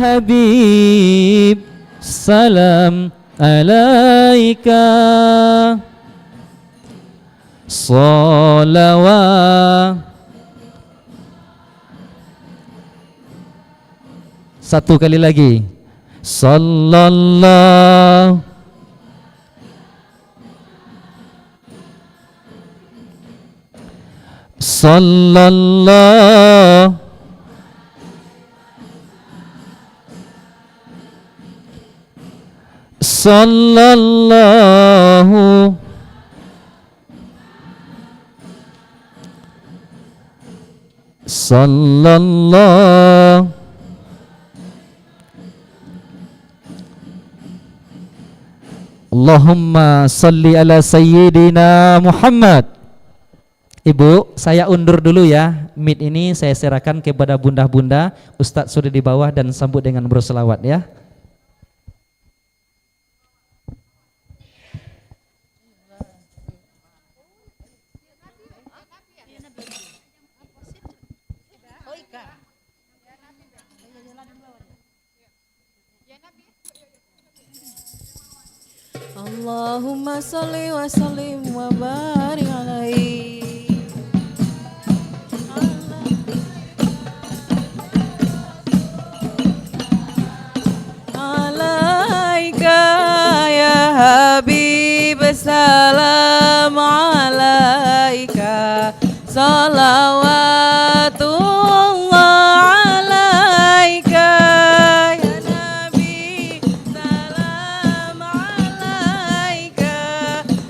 Habib salam alaika salawat. Satu kali lagi. Sallallahu sallallahu sallallahu sallallahu Allahumma salli ala sayyidina Muhammad. Ibu, saya undur dulu ya. Mic ini saya serahkan kepada bunda-bunda. Ustadz sudah di bawah dan sambut dengan berselawat ya. Allahumma salli wa sallim wa barik alaihi. Alaika ya Habib salam alaika salawatullah alaika ya Nabi salam alaika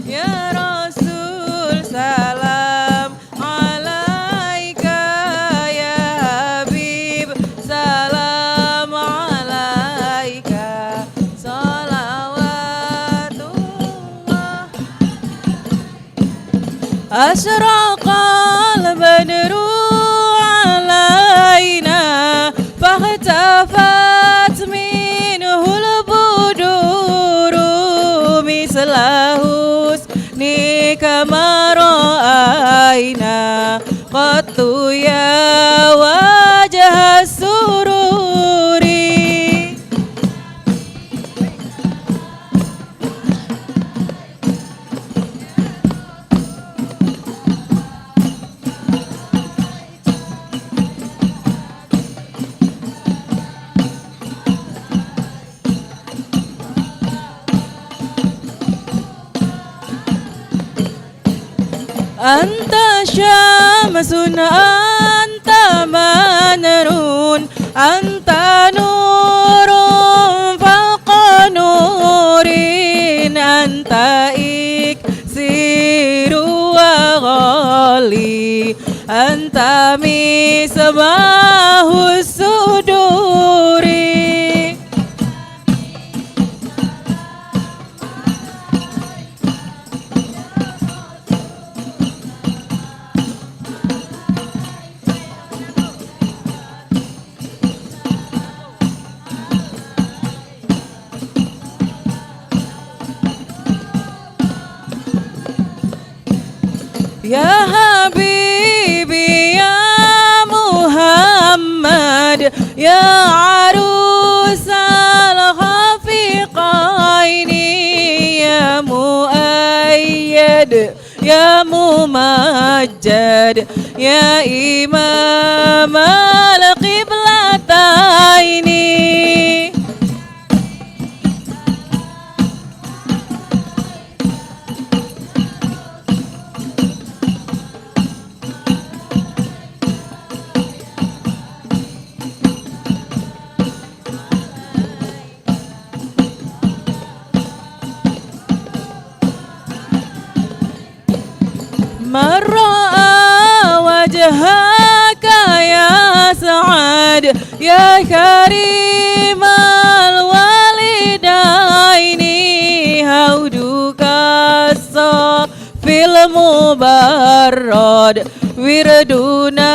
ya Rasul salam alaika ya Habib salam alaika salawatullah. Asyraqal badru alaina fahtafat minhul buduru misla husni kama ra'aina qattu ya wajah sururi. Anta syamsun anta manrun anta nurun fawqa nurin anta iksiru wa ghali anta misbahus suduri. Ya Habibi ya Muhammad ya arusal khafiqaini ya muayyad ya mumajjad ya imam al-qiblataini. Man ra'a wajhaka ya Sa'ad ya karimal walidaini hauduka fil mubarrad wirduna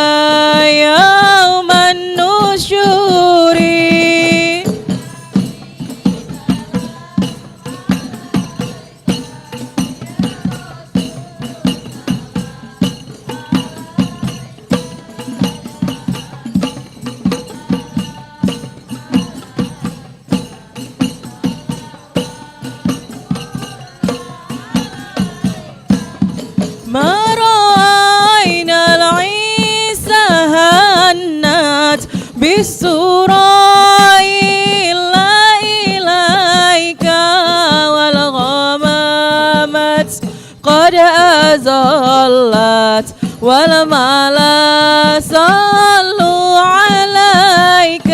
yauman nusyuri. بالسراء إلا إليك والغمامات قد أزلت والملا صلوا عليك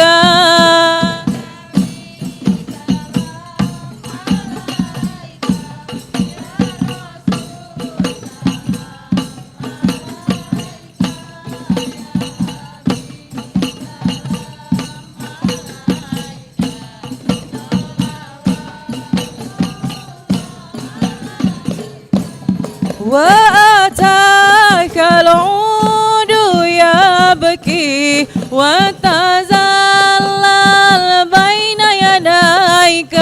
وأتاك العود يبكي وتزلل بين يديك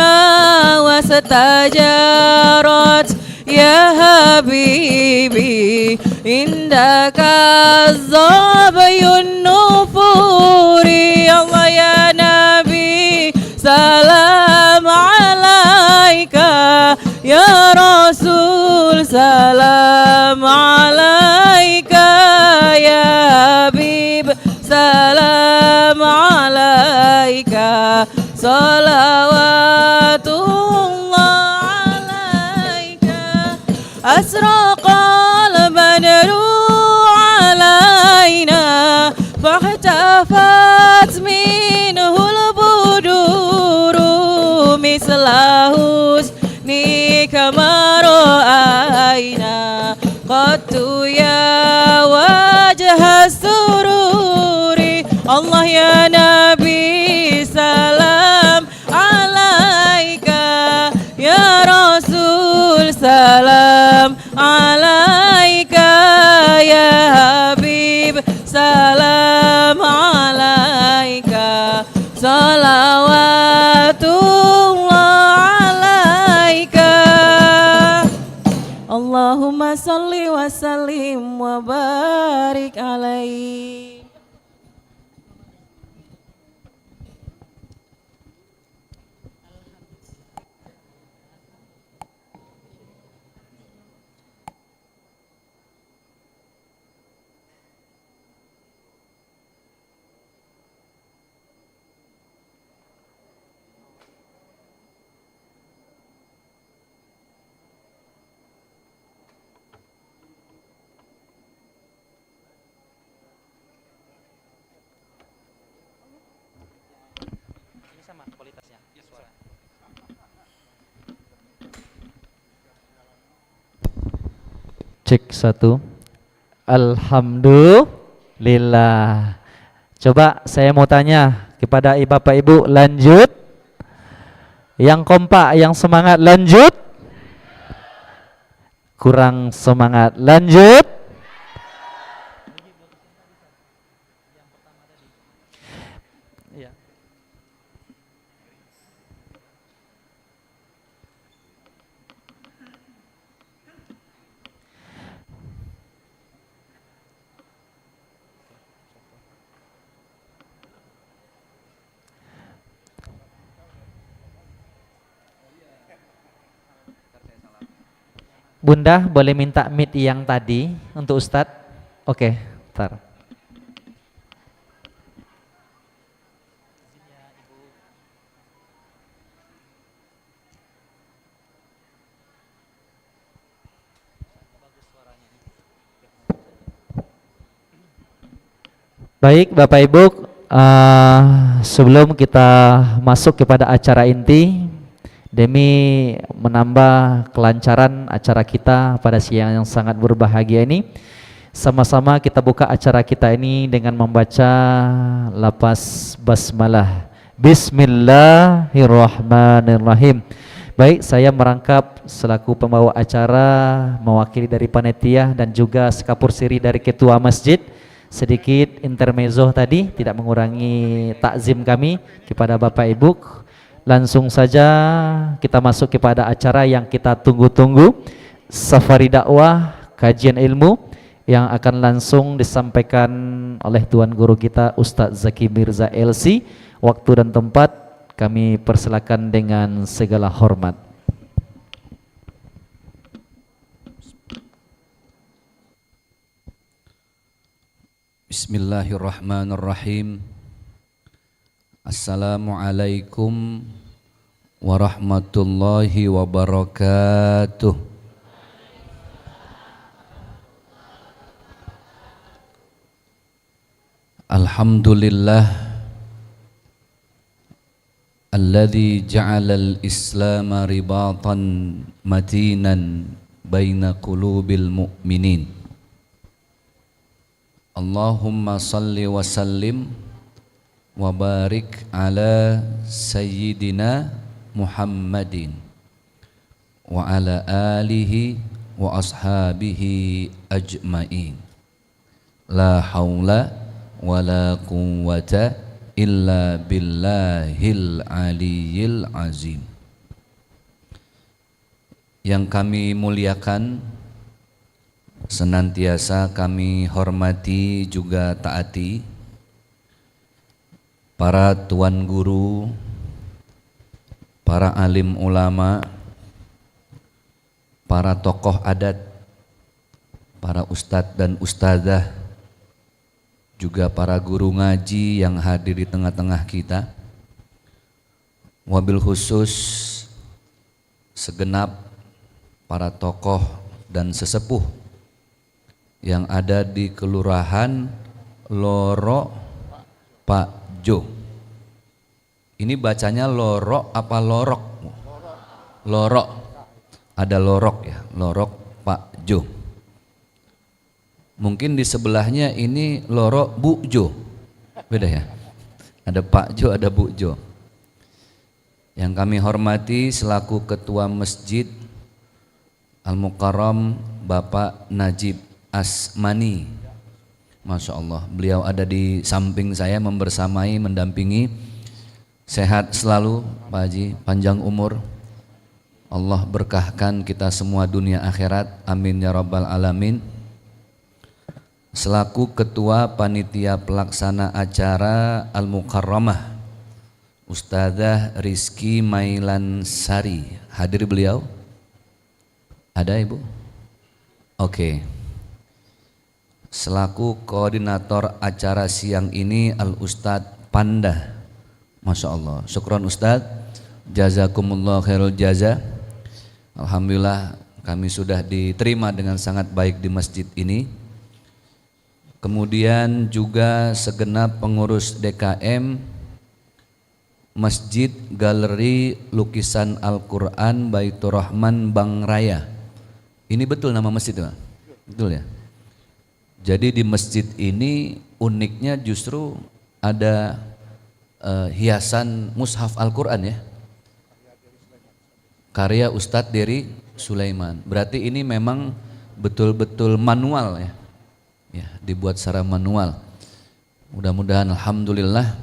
واستجارت يا حبيبي عندك الظبي النفور الله يا نبي سلام عليك يا رسول سلام عليك يا حبيب سلام عليك صلوات الله عليك أسرق البدر علينا فاختفت منه البدور مثل حسنك ما رأينا قد يا وجه السرور الله يا نبي سلام عليك يا رسول سلام عليك يا حبيب سلام عليك صلوات الله عليك اللهم صل وسلم وبارك عليه. Cek satu. Alhamdulillah. Coba saya mau tanya kepada Bapak Ibu, lanjut. Yang kompak, yang semangat, lanjut. Kurang semangat, lanjut. Bunda boleh minta mic yang tadi untuk Ustadz? Oke, ntar. Baik Bapak Ibu, sebelum kita masuk kepada acara inti, demi menambah kelancaran acara kita pada siang yang sangat berbahagia ini, sama-sama kita buka acara kita ini dengan membaca lafaz basmalah. Bismillahirrahmanirrahim. Baik, saya merangkap selaku pembawa acara, mewakili dari panitia dan juga sekapur siri dari ketua masjid. Sedikit intermezzo tadi, tidak mengurangi takzim kami kepada Bapak Ibu. Langsung saja kita masuk kepada acara yang kita tunggu-tunggu, Safari Dakwah Kajian Ilmu, yang akan langsung disampaikan oleh Tuan Guru kita Ustadz Zaki Mirza LC. Waktu dan tempat kami persilakan dengan segala hormat. Bismillahirrahmanirrahim. Assalamualaikum warahmatullahi wabarakatuh. Alhamdulillah alladzi ja'alal Islam ribatan matinan baina qulubil mu'minin. Allahumma salli wa sallim wa barik ala sayyidina Muhammadin wa ala alihi wa ashabihi ajmain. La haula wa la quwwata illa billahil aliyyil azim. Yang kami muliakan, senantiasa kami hormati juga taati para tuan guru, para alim ulama, para tokoh adat, para ustadz dan ustadzah, juga para guru ngaji yang hadir di tengah-tengah kita. Wabil khusus segenap para tokoh dan sesepuh yang ada di Kelurahan Loro Pak Jo. Ini bacanya lorok apa lorok? Lorok. Ada lorok ya, lorok Pak Jo. Mungkin di sebelahnya ini lorok Bu Jo. Beda ya? Ada Pak Jo, ada Bu Jo. Yang kami hormati selaku Ketua Masjid Al-Mukarram Bapak Najib Asmani. Masya Allah, beliau ada di samping saya membersamai, mendampingi. Sehat selalu Pak Haji, panjang umur. Allah berkahkan kita semua dunia akhirat, amin ya rabbal alamin. Selaku Ketua Panitia Pelaksana Acara Al-Mukarramah Ustadzah Rizky Mailan Sari, hadir beliau? Ada Ibu? Oke. Selaku koordinator acara siang ini Al-Ustadz Panda. Masya Allah, syukron Ustadz, jazakumullah khairul jaza. Alhamdulillah kami sudah diterima dengan sangat baik di masjid ini. Kemudian juga segenap pengurus DKM Masjid Galeri Lukisan Al-Quran Baitur Rahman Bang Raya. Ini betul nama masjid Pak? Betul ya? Jadi di masjid ini uniknya justru ada hiasan mushaf Al-Quran ya, karya Ustadz Dery Sulaiman. Berarti ini memang betul-betul manual ya, dibuat secara manual. Mudah-mudahan alhamdulillah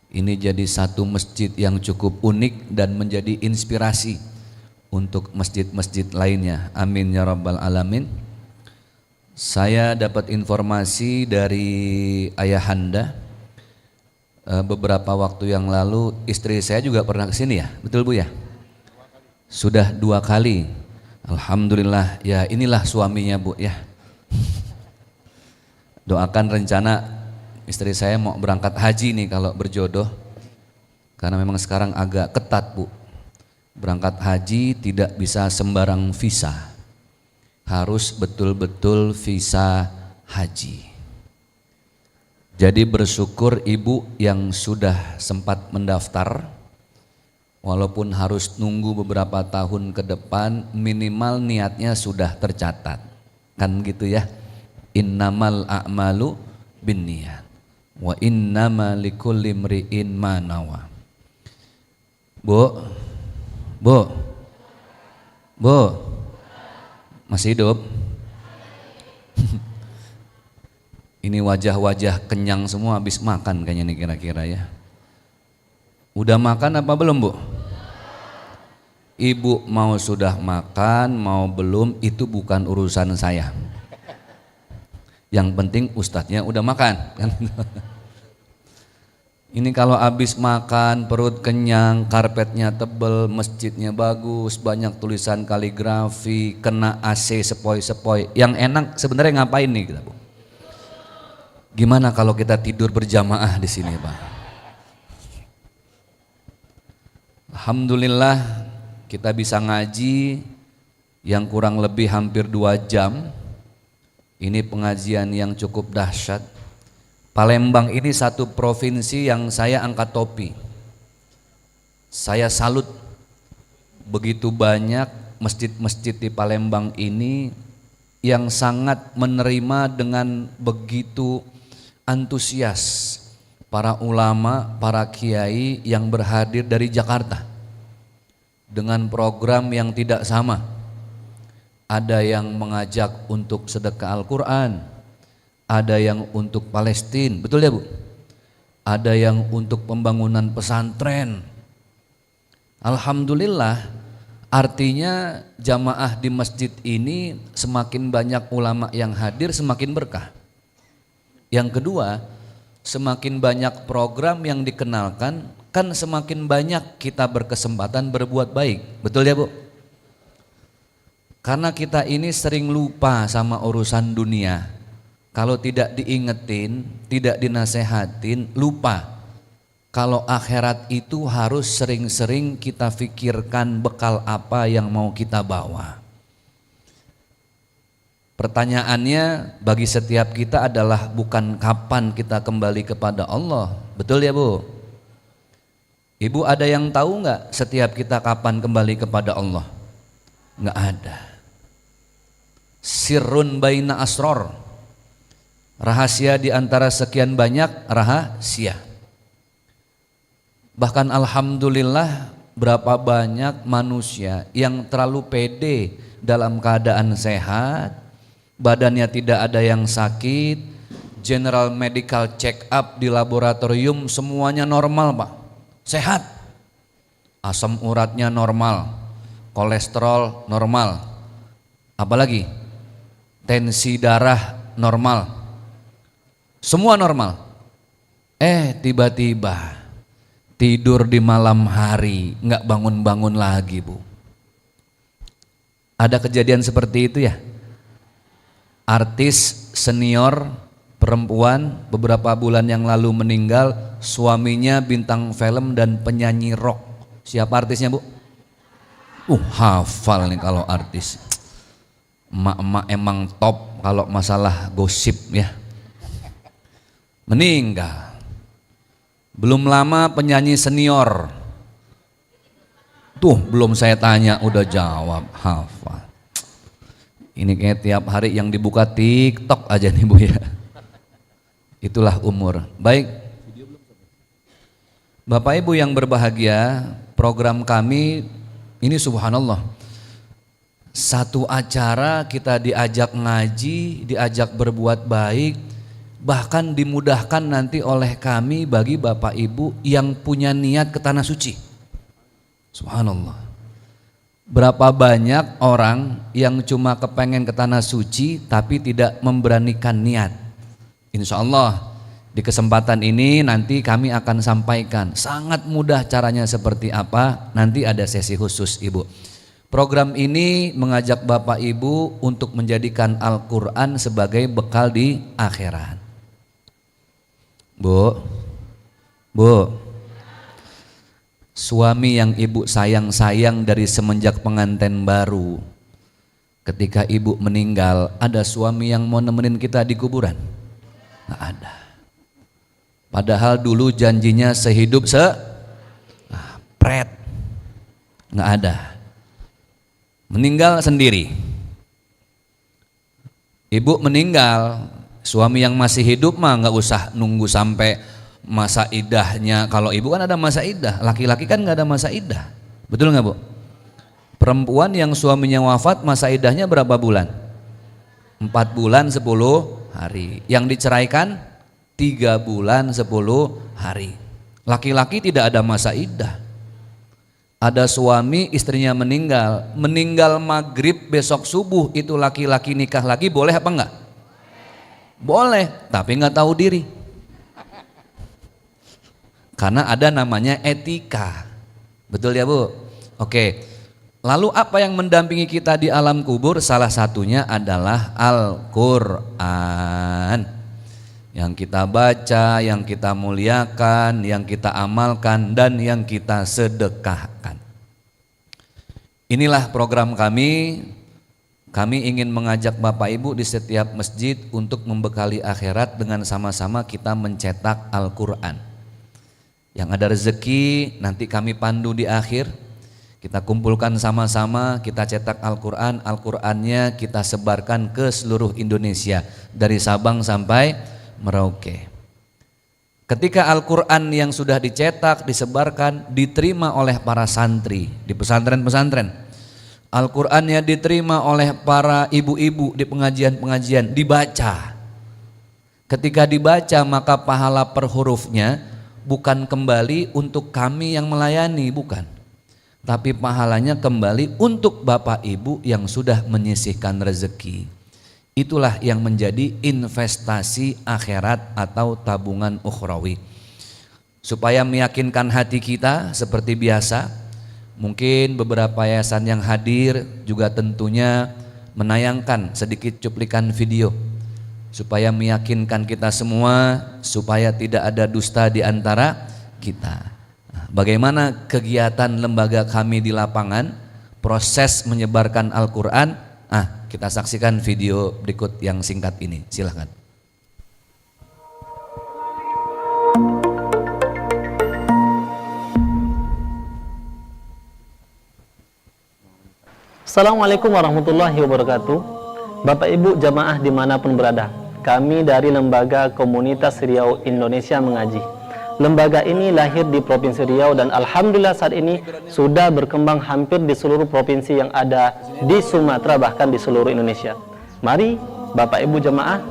ini jadi satu masjid yang cukup unik dan menjadi inspirasi untuk masjid-masjid lainnya. Amin ya rabbal alamin. Saya dapat informasi dari ayahanda beberapa waktu yang lalu, istri saya juga pernah kesini ya, betul Bu ya? Sudah 2 kali. Alhamdulillah ya, inilah suaminya Bu ya. Doakan rencana istri saya mau berangkat haji nih kalau berjodoh, karena memang sekarang agak ketat Bu. Berangkat haji tidak bisa sembarang visa, harus betul-betul visa haji. Jadi bersyukur ibu yang sudah sempat mendaftar, walaupun harus nunggu beberapa tahun ke depan, minimal niatnya sudah tercatat. Kan gitu ya, innamal a'malu binniyat wa innama likulli imri'in ma nawa. Bu, masih hidup? Ini wajah-wajah kenyang semua habis makan kayaknya nih kira-kira ya. Udah makan apa belum Bu? Ibu mau sudah makan mau belum itu bukan urusan saya. Yang penting ustadznya udah makan kan? Ini kalau habis makan perut kenyang, karpetnya tebel, masjidnya bagus, banyak tulisan kaligrafi, kena AC sepoi-sepoi. Yang enak sebenarnya ngapain nih kita Bu? Gimana kalau kita tidur berjamaah di sini Pak? Alhamdulillah kita bisa ngaji yang kurang lebih hampir 2 jam. Ini pengajian yang cukup dahsyat. Palembang ini satu provinsi yang saya angkat topi. Saya salut begitu banyak masjid-masjid di Palembang ini yang sangat menerima dengan begitu antusias para ulama, para kiai yang berhadir dari Jakarta dengan program yang tidak sama. Ada yang mengajak untuk sedekah Al-Quran, ada yang untuk Palestina, betul ya Bu? Ada yang untuk pembangunan pesantren. Alhamdulillah, artinya jamaah di masjid ini semakin banyak ulama yang hadir semakin berkah. Yang kedua, semakin banyak program yang dikenalkan, kan semakin banyak kita berkesempatan berbuat baik. Betul ya Bu? Karena kita ini sering lupa sama urusan dunia. Kalau tidak diingetin, tidak dinasehatin, lupa. Kalau akhirat itu harus sering-sering kita pikirkan bekal apa yang mau kita bawa. Pertanyaannya bagi setiap kita adalah bukan kapan kita kembali kepada Allah. Betul ya Bu? Ibu ada yang tahu nggak setiap kita kapan kembali kepada Allah? Nggak ada. Sirrun baina asror. Rahasia di antara sekian banyak rahasia. Bahkan alhamdulillah berapa banyak manusia yang terlalu pede dalam keadaan sehat, badannya tidak ada yang sakit, general medical check up di laboratorium semuanya normal Pak, sehat, asam uratnya normal, kolesterol normal, apalagi tensi darah normal, semua normal. Tiba-tiba tidur di malam hari nggak bangun-bangun lagi Bu. Ada kejadian seperti itu ya? Artis senior perempuan beberapa bulan yang lalu meninggal, suaminya bintang film dan penyanyi rock. Siapa artisnya Bu? Hafal nih kalau artis. Emak-emak emang top kalau masalah gosip ya. Meninggal. Belum lama penyanyi senior. Tuh belum saya tanya udah jawab, hafal. Ini kayak tiap hari yang dibuka TikTok aja nih Bu ya. Itulah umur. Baik. Bapak Ibu yang berbahagia, program kami ini subhanallah. Satu acara kita diajak ngaji, diajak berbuat baik, bahkan dimudahkan nanti oleh kami bagi Bapak Ibu yang punya niat ke tanah suci. Subhanallah. Berapa banyak orang yang cuma kepengen ke tanah suci tapi tidak memberanikan niat. Insya Allah di kesempatan ini nanti kami akan sampaikan sangat mudah caranya seperti apa. Nanti ada sesi khusus Ibu. Program ini mengajak Bapak Ibu untuk menjadikan Al-Quran sebagai bekal di akhirat. Bu, suami yang ibu sayang-sayang dari semenjak pengantin baru, ketika ibu meninggal, ada suami yang mau nemenin kita di kuburan? Nggak ada. Padahal dulu janjinya sehidup pret, nggak ada. Meninggal sendiri. Ibu meninggal, suami yang masih hidup mah nggak usah nunggu sampai masa idahnya. Kalau ibu kan ada masa idah, laki-laki kan nggak ada masa idah, betul nggak Bu? Perempuan yang suaminya wafat masa idahnya berapa bulan? 4 bulan 10 hari. Yang diceraikan 3 bulan 10 hari. Laki-laki tidak ada masa idah. Ada suami istrinya meninggal maghrib besok subuh, itu laki-laki nikah lagi boleh apa enggak? Boleh, tapi nggak tahu diri. Karena ada namanya etika. Betul ya Bu? Oke. Lalu apa yang mendampingi kita di alam kubur? Salah satunya adalah Al-Quran. yang kita baca, yang kita muliakan, yang kita amalkan, dan yang kita sedekahkan. Inilah program kami. Kami ingin mengajak Bapak Ibu di setiap masjid untuk membekali akhirat dengan sama-sama kita mencetak Al-Quran. Yang ada rezeki nanti kami pandu di akhir. Kita kumpulkan sama-sama, kita cetak Al-Quran. Al-Qurannya kita sebarkan ke seluruh Indonesia, dari Sabang sampai Merauke. Ketika Al-Quran yang sudah dicetak, disebarkan, diterima oleh para santri di pesantren-pesantren, Al-Qurannya diterima oleh para ibu-ibu di pengajian-pengajian, dibaca. Ketika dibaca maka pahala per hurufnya bukan kembali untuk kami yang melayani, bukan, tapi pahalanya kembali untuk Bapak Ibu yang sudah menyisihkan rezeki. Itulah yang menjadi investasi akhirat atau tabungan ukhrawi. Supaya meyakinkan hati kita seperti biasa, mungkin beberapa yayasan yang hadir juga tentunya menayangkan sedikit cuplikan video supaya meyakinkan kita semua supaya tidak ada dusta di antara kita. Bagaimana kegiatan lembaga kami di lapangan, proses menyebarkan Al-Quran? Kita saksikan video berikut yang singkat ini, silahkan. Assalamualaikum warahmatullahi wabarakatuh. Bapak Ibu jamaah dimanapun berada, kami dari Lembaga Komunitas Riau Indonesia Mengaji. Lembaga ini lahir di Provinsi Riau dan alhamdulillah saat ini sudah berkembang hampir di seluruh provinsi yang ada di Sumatera, bahkan di seluruh Indonesia. Mari Bapak Ibu jamaah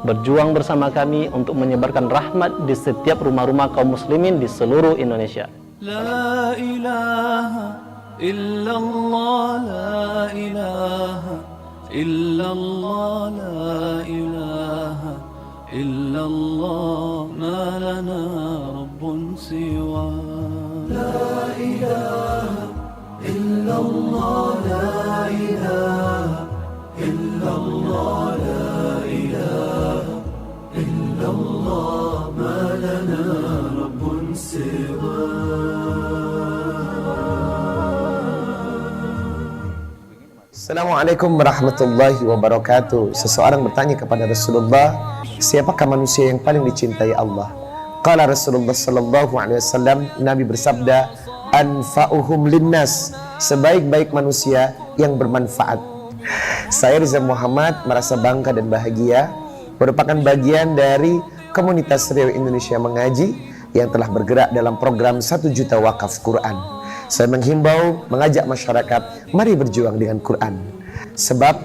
berjuang bersama kami untuk menyebarkan rahmat di setiap rumah-rumah kaum muslimin di seluruh Indonesia. La ilaha illallah, la ilaha illallah, la ilaha illallah, ma lana rabbun siwa. La ilaha illallah, la ilaha illallah, la ilaha illallah, ma lana rabbun siwa. Assalamualaikum warahmatullahi wabarakatuh. Seseorang bertanya kepada Rasulullah, siapakah manusia yang paling dicintai Allah? Qala Rasulullah sallallahu alaihi wasallam, Nabi bersabda, anfa'uhum linnas, sebaik-baik manusia yang bermanfaat. Saya Riza Muhammad merasa bangga dan bahagia merupakan bagian dari komunitas Riau Indonesia Mengaji yang telah bergerak dalam program 1 juta wakaf Quran. Saya menghimbau, mengajak masyarakat, mari berjuang dengan Quran. Sebab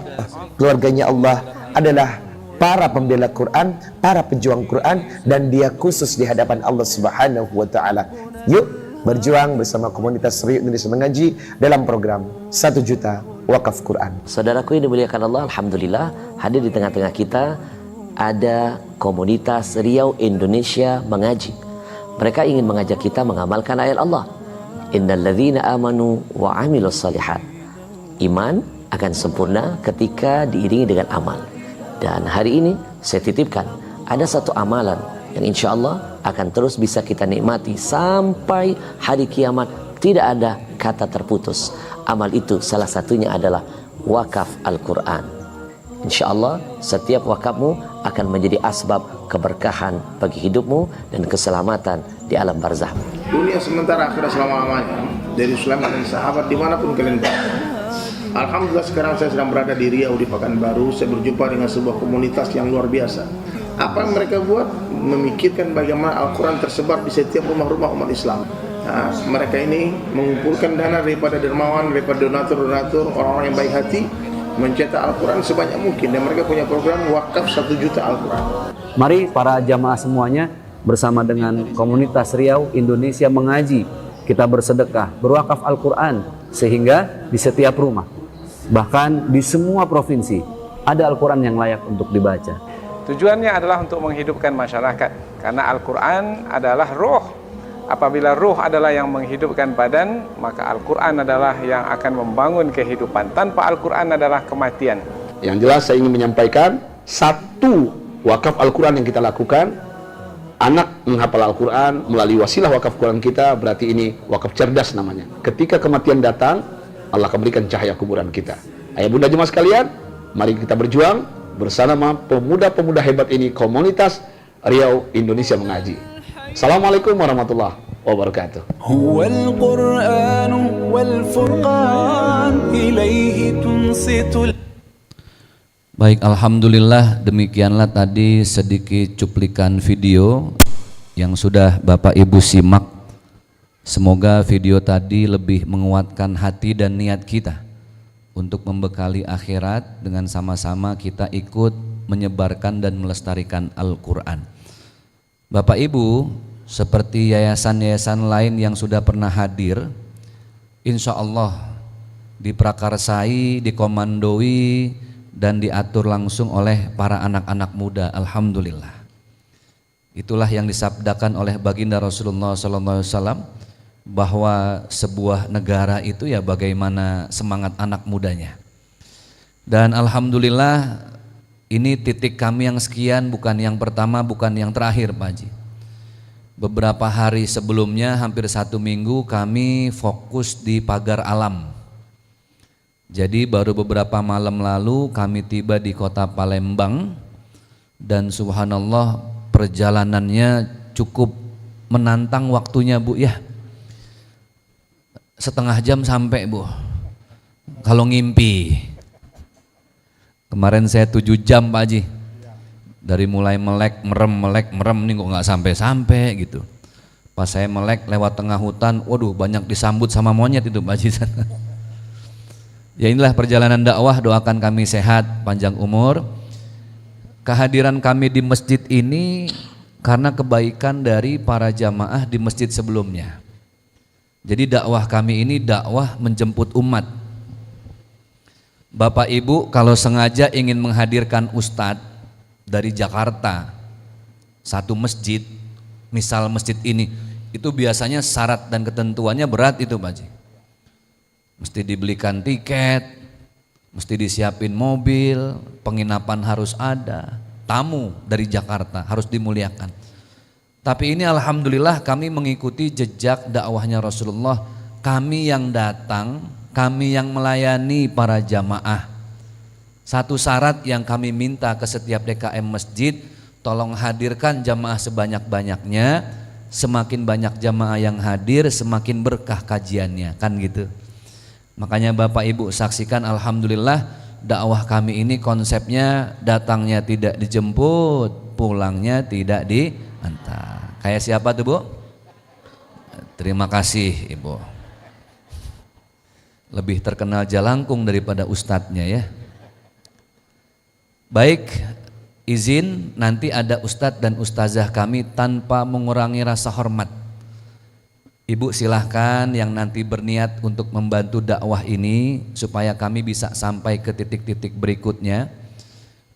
keluarganya Allah adalah para pembela Quran, para pejuang Quran, dan dia khusus di hadapan Allah Subhanahu wa Ta'ala. Yuk berjuang bersama komunitas Riau Indonesia Mengaji dalam program 1 juta wakaf Quran. Saudaraku yang dimuliakan Allah, alhamdulillah hadir di tengah-tengah kita ada komunitas Riau Indonesia Mengaji. Mereka ingin mengajak kita mengamalkan ayat Allah, innalladzina amanu wa amilus salihat. Iman akan sempurna ketika diiringi dengan amal. Dan hari ini saya titipkan ada satu amalan yang insya Allah akan terus bisa kita nikmati sampai hari kiamat, tidak ada kata terputus. Amal itu salah satunya adalah wakaf Al-Quran. Insya Allah setiap wakafmu akan menjadi asbab keberkahan bagi hidupmu dan keselamatan di alam barzah. Dunia sementara, akhirat selama-lamanya. Dari Sulaiman dan sahabat dimanapun kalian berada. Alhamdulillah sekarang saya sedang berada di Riau di Pekanbaru. Saya berjumpa dengan sebuah komunitas yang luar biasa. Apa yang mereka buat? Memikirkan bagaimana Al-Quran tersebar di setiap rumah-rumah umat Islam. Nah, mereka ini mengumpulkan dana daripada dermawan, daripada donatur-donatur, orang-orang yang baik hati, mencetak Al-Quran sebanyak mungkin. Dan mereka punya program wakaf 1 juta Al-Quran. Mari para jamaah semuanya bersama dengan komunitas Riau Indonesia Mengaji, kita bersedekah, berwakaf Al-Quran, sehingga di setiap rumah, bahkan di semua provinsi, ada Al-Quran yang layak untuk dibaca. Tujuannya adalah untuk menghidupkan masyarakat, karena Al-Quran adalah roh. Apabila roh adalah yang menghidupkan badan, maka Al-Quran adalah yang akan membangun kehidupan. Tanpa Al-Quran adalah kematian. Yang jelas saya ingin menyampaikan, satu wakaf Al-Quran yang kita lakukan, anak menghafal Al-Quran melalui wasilah wakaf Quran kita, berarti ini wakaf cerdas namanya. Ketika kematian datang, Allah akan berikan cahaya kuburan kita. Ayah bunda jemaah sekalian, mari kita berjuang bersama pemuda-pemuda hebat ini, komunitas Riau Indonesia Mengaji. Assalamualaikum warahmatullahi wabarakatuh. Huwal Qur'an wal Furqan ilaihi tunsitul. Baik, alhamdulillah, demikianlah tadi sedikit cuplikan video yang sudah Bapak Ibu simak. Semoga video tadi lebih menguatkan hati dan niat kita untuk membekali akhirat dengan sama-sama kita ikut menyebarkan dan melestarikan Al-Quran. Bapak Ibu, seperti yayasan-yayasan lain yang sudah pernah hadir, insya Allah diprakarsai, dikomandoi, dan diatur langsung oleh para anak-anak muda. Alhamdulillah. Itulah yang disabdakan oleh baginda Rasulullah SAW, bahwa sebuah negara itu ya bagaimana semangat anak mudanya. Dan alhamdulillah, ini titik kami yang sekian, bukan yang pertama, bukan yang terakhir Pak Haji. Beberapa hari sebelumnya, hampir 1 minggu, kami fokus di Pagar Alam. Jadi baru beberapa malam lalu kami tiba di kota Palembang, dan subhanallah perjalanannya cukup menantang waktunya Bu ya. Setengah jam sampai Bu, kalau ngimpi. Kemarin saya 7 jam Pak Haji, dari mulai melek merem nih kok nggak sampai-sampai gitu. Pas saya melek lewat tengah hutan, waduh banyak disambut sama monyet itu Pak Haji. Ya inilah perjalanan dakwah, doakan kami sehat, panjang umur. Kehadiran kami di masjid ini karena kebaikan dari para jamaah di masjid sebelumnya. Jadi dakwah kami ini dakwah menjemput umat. Bapak Ibu kalau sengaja ingin menghadirkan ustadz dari Jakarta, satu masjid, misal masjid ini, itu biasanya syarat dan ketentuannya berat itu Pak Haji. Mesti dibelikan tiket, mesti disiapin mobil, penginapan harus ada, tamu dari Jakarta harus dimuliakan. Tapi ini alhamdulillah kami mengikuti jejak dakwahnya Rasulullah. Kami yang datang, kami yang melayani para jamaah. Satu syarat yang kami minta ke setiap DKM masjid, tolong hadirkan jamaah sebanyak-banyaknya. Semakin banyak jamaah yang hadir, semakin berkah kajiannya, kan gitu. Makanya Bapak Ibu saksikan, alhamdulillah dakwah kami ini konsepnya datangnya tidak dijemput, pulangnya tidak diantar. Kayak siapa tuh Bu? Terima kasih Ibu. Lebih terkenal Jalangkung daripada ustadznya ya. Baik, izin nanti ada ustadz dan ustazah kami tanpa mengurangi rasa hormat. Ibu silahkan yang nanti berniat untuk membantu dakwah ini supaya kami bisa sampai ke titik-titik berikutnya.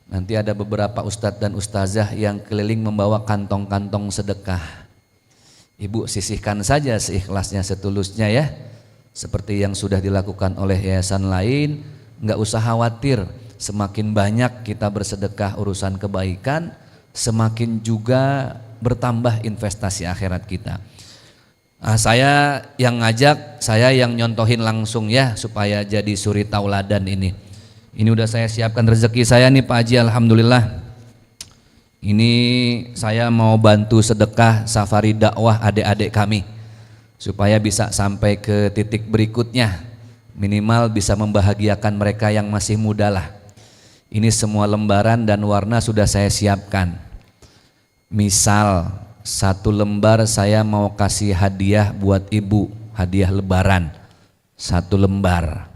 Nanti ada beberapa ustadz dan ustazah yang keliling membawa kantong-kantong sedekah. Ibu sisihkan saja seikhlasnya setulusnya ya. Seperti yang sudah dilakukan oleh yayasan lain, nggak usah khawatir. Semakin banyak kita bersedekah urusan kebaikan, semakin juga bertambah investasi akhirat kita. Nah, saya yang ngajak, saya yang nyontohin langsung ya supaya jadi suri tauladan ini. Ini udah saya siapkan rezeki saya nih Pak Haji, alhamdulillah. Ini saya mau bantu sedekah safari dakwah adik-adik kami supaya bisa sampai ke titik berikutnya. Minimal bisa membahagiakan mereka yang masih muda lah. Ini semua lembaran dan warna sudah saya siapkan. Misal 1 lembar saya mau kasih hadiah buat ibu, hadiah lebaran 1 lembar.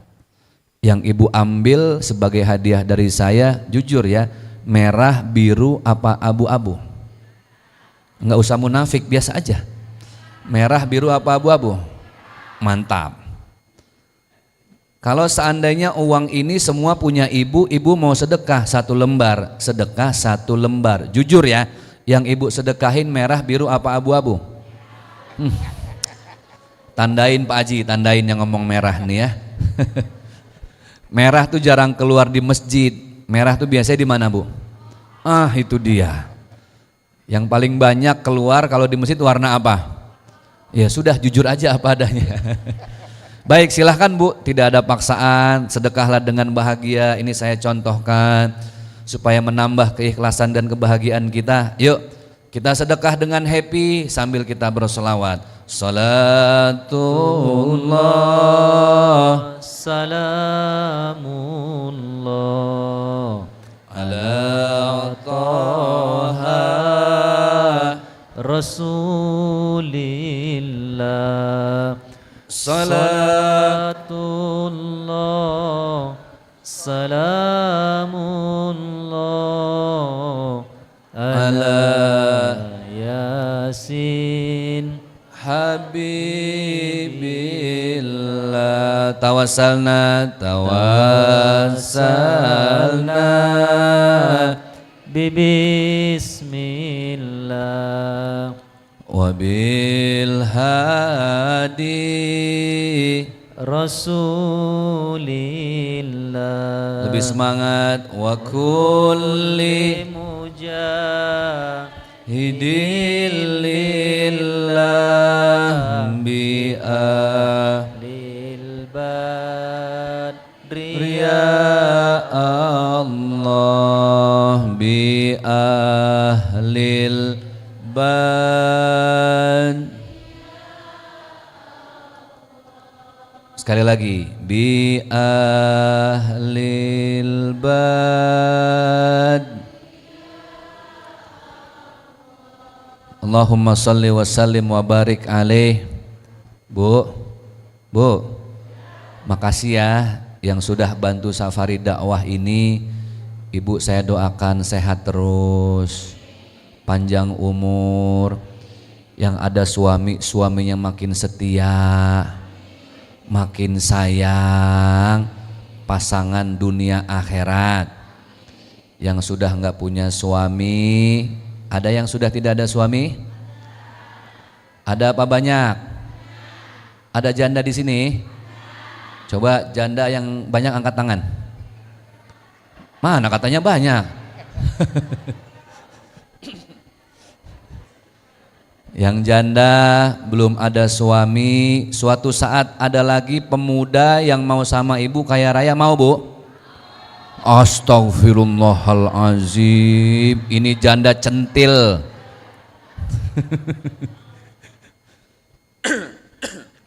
Yang ibu ambil sebagai hadiah dari saya, jujur ya, merah, biru, apa abu-abu? Nggak usah munafik, biasa aja. Merah, biru, apa abu-abu? Mantap. Kalau seandainya uang ini semua punya ibu, ibu mau sedekah 1 lembar, sedekah 1 lembar. Jujur ya, yang ibu sedekahin merah, biru, apa abu-abu? Tandain Pak Haji, tandain yang ngomong merah nih ya. Merah tuh jarang keluar di masjid. Merah tuh biasanya di mana Bu? Ah, itu dia. Yang paling banyak keluar kalau di masjid warna apa? Ya sudah, jujur aja apa adanya. Baik, silahkan Bu, tidak ada paksaan, sedekahlah dengan bahagia. Ini saya contohkan supaya menambah keikhlasan dan kebahagiaan kita. Yuk, kita sedekah dengan happy sambil kita bersolawat. Salatullah, salamullah ala Taha Rasulillah, salatullah salamullah ala Yasin Habibillah. Tawassalna Bismillah wabil hadi Rasulillah. Lebih semangat. Wa kulli mujahidilillah bi Lil badri ya Allah bi ahlil bad. Sekali lagi, bi ahlil bad. Allahumma salli wa sallim wa barik alaih. Bu, makasih ya yang sudah bantu safari dakwah ini. Ibu saya doakan sehat terus, panjang umur, yang ada suaminya makin setia, makin sayang, pasangan dunia akhirat. Yang sudah nggak punya suami, ada yang sudah tidak ada suami? Ada apa banyak? Ada janda di sini? Coba janda yang banyak angkat tangan. Mana katanya banyak? Yang janda belum ada suami, suatu saat ada lagi pemuda yang mau sama ibu kaya raya, mau Bu? Astagfirullahalazim, ini janda centil.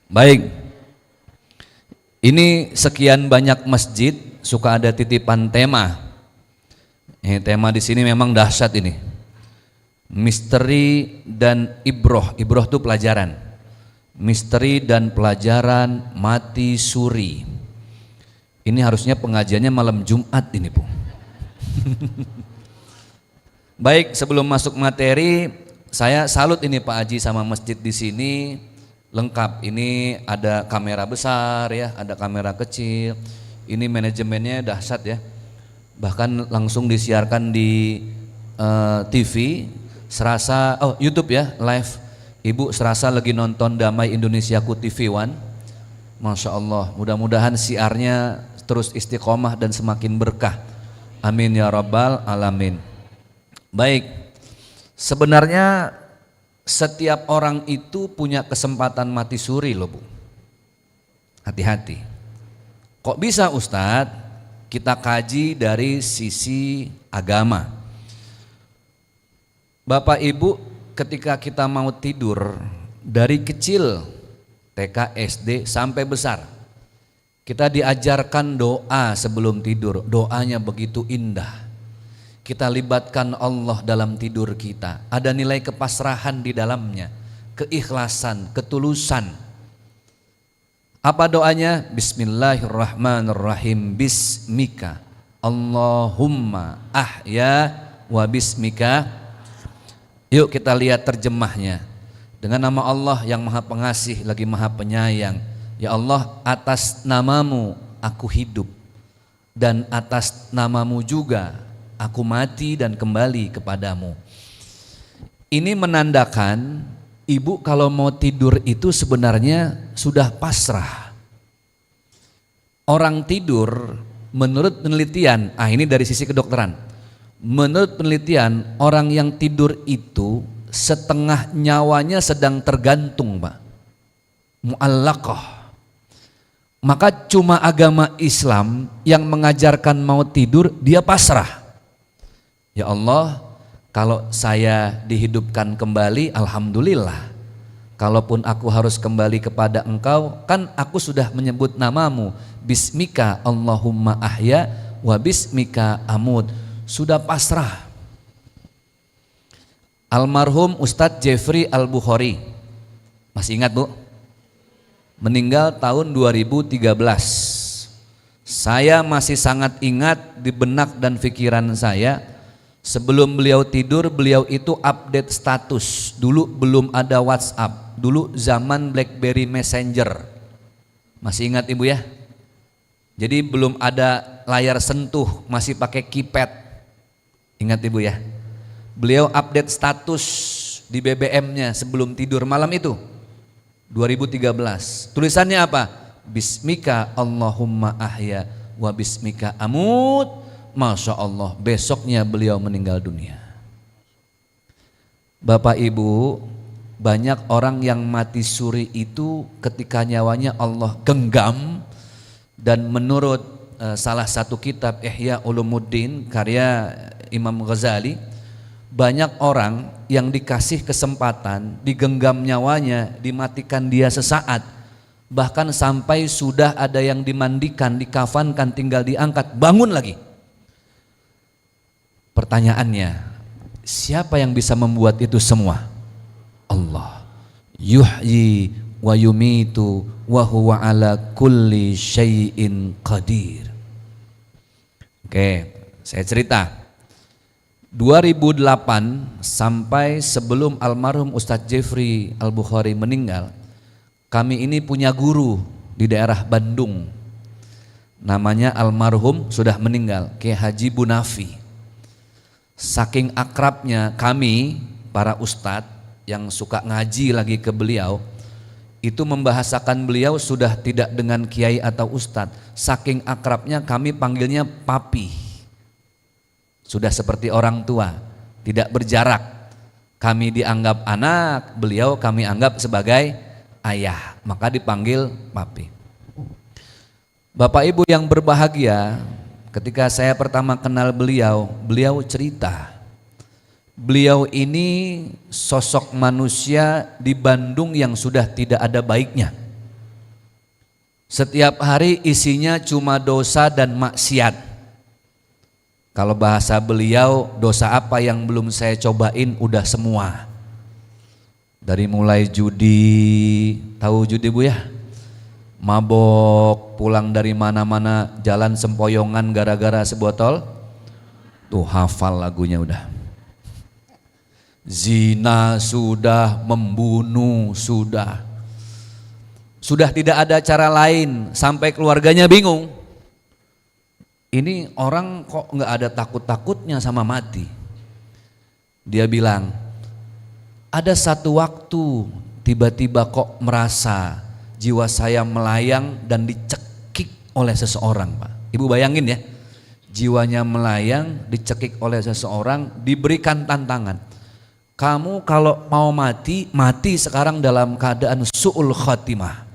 Baik, ini sekian banyak masjid suka ada titipan tema. Tema di sini memang dahsyat ini. Misteri dan ibroh itu pelajaran. Misteri dan pelajaran mati suri. Ini harusnya pengajiannya malam Jumat ini Bu. Baik, sebelum masuk materi, saya salut ini Pak Haji sama masjid di sini lengkap. Ini ada kamera besar ya, ada kamera kecil. Ini manajemennya dahsyat ya. Bahkan langsung disiarkan di TV. Serasa, YouTube ya, live. Ibu serasa lagi nonton Damai Indonesiaku TV One. Masya Allah, mudah-mudahan siarnya terus istiqomah dan semakin berkah. Amin ya rabbal alamin. Baik, sebenarnya setiap orang itu punya kesempatan mati suri loh Bu. Hati-hati. Kok bisa Ustadz? Kita kaji dari sisi agama. Bapak Ibu, ketika kita mau tidur dari kecil TK, SD sampai besar, kita diajarkan doa sebelum tidur. Doanya begitu indah. Kita libatkan Allah dalam tidur kita. Ada nilai kepasrahan di dalamnya, keikhlasan, ketulusan. Apa doanya? Bismillahirrahmanirrahim. Bismika Allahumma ahya wa bismika. Yuk kita lihat terjemahnya. Dengan nama Allah yang maha pengasih lagi maha penyayang. Ya Allah, atas namamu aku hidup, dan atas namamu juga aku mati dan kembali kepadamu. Ini menandakan ibu kalau mau tidur itu sebenarnya sudah pasrah. Orang tidur menurut penelitian, ini dari sisi kedokteran, Menurut penelitian, orang yang tidur itu setengah nyawanya sedang tergantung, Pak. Mu'allaqah. Maka cuma agama Islam yang mengajarkan mau tidur dia pasrah. Ya Allah, kalau saya dihidupkan kembali, alhamdulillah. Kalaupun aku harus kembali kepada Engkau, kan aku sudah menyebut namamu. Bismika Allahumma ahya wa bismika amut. Sudah pasrah. Almarhum Ustadz Jeffrey Al-Bukhari, masih ingat Bu? Meninggal tahun 2013. Saya masih sangat ingat di benak dan pikiran saya. Sebelum beliau tidur, beliau itu update status. Dulu belum ada WhatsApp, dulu zaman BlackBerry Messenger. Masih ingat Ibu ya? Jadi belum ada layar sentuh, masih pakai keypad. Ingat Ibu ya? Beliau update status di BBM-nya sebelum tidur malam itu 2013. Tulisannya apa? Bismika Allahumma ahya wa bismika amut. Masya Allah, besoknya beliau meninggal dunia. Bapak Ibu, banyak orang yang mati suri itu ketika nyawanya Allah genggam. Dan menurut salah satu kitab Ihya Ulumuddin karya Imam Ghazali, banyak orang yang dikasih kesempatan digenggam nyawanya, dimatikan dia sesaat, bahkan sampai sudah ada yang dimandikan, dikafankan, tinggal diangkat, bangun lagi. Pertanyaannya, siapa yang bisa membuat itu semua? Allah. Yuhyi wa yumitu wa huwa ala kulli syai'in qadir. Oke, saya cerita. 2008 sampai sebelum almarhum Ustadz Jeffrey Al-Bukhari meninggal, kami ini punya guru di daerah Bandung. Namanya almarhum sudah meninggal, Kiai Haji Bunafi. Saking akrabnya kami para ustadz yang suka ngaji lagi ke beliau, itu membahasakan beliau sudah tidak dengan kiai atau ustadz. Saking akrabnya kami panggilnya papi. Sudah seperti orang tua, tidak berjarak. Kami dianggap anak, beliau kami anggap sebagai ayah, maka dipanggil papi. Bapak Ibu yang berbahagia, ketika saya pertama kenal beliau, beliau cerita. Beliau ini sosok manusia di Bandung yang sudah tidak ada baiknya. Setiap hari isinya cuma dosa dan maksiat. Kalau bahasa beliau, dosa apa yang belum saya cobain udah semua. Dari mulai judi, tahu judi Bu ya? Mabok, pulang dari mana-mana jalan sempoyongan gara-gara sebotol. Tuh hafal lagunya udah. Zina sudah, membunuh sudah. Sudah tidak ada cara lain, sampai keluarganya bingung. Ini orang kok nggak ada takut-takutnya sama mati. Dia bilang, ada satu waktu tiba-tiba kok merasa jiwa saya melayang dan dicekik oleh seseorang, Pak. Ibu bayangin ya, jiwanya melayang, dicekik oleh seseorang, diberikan tantangan. Kamu kalau mau mati, mati sekarang dalam keadaan su'ul khatimah.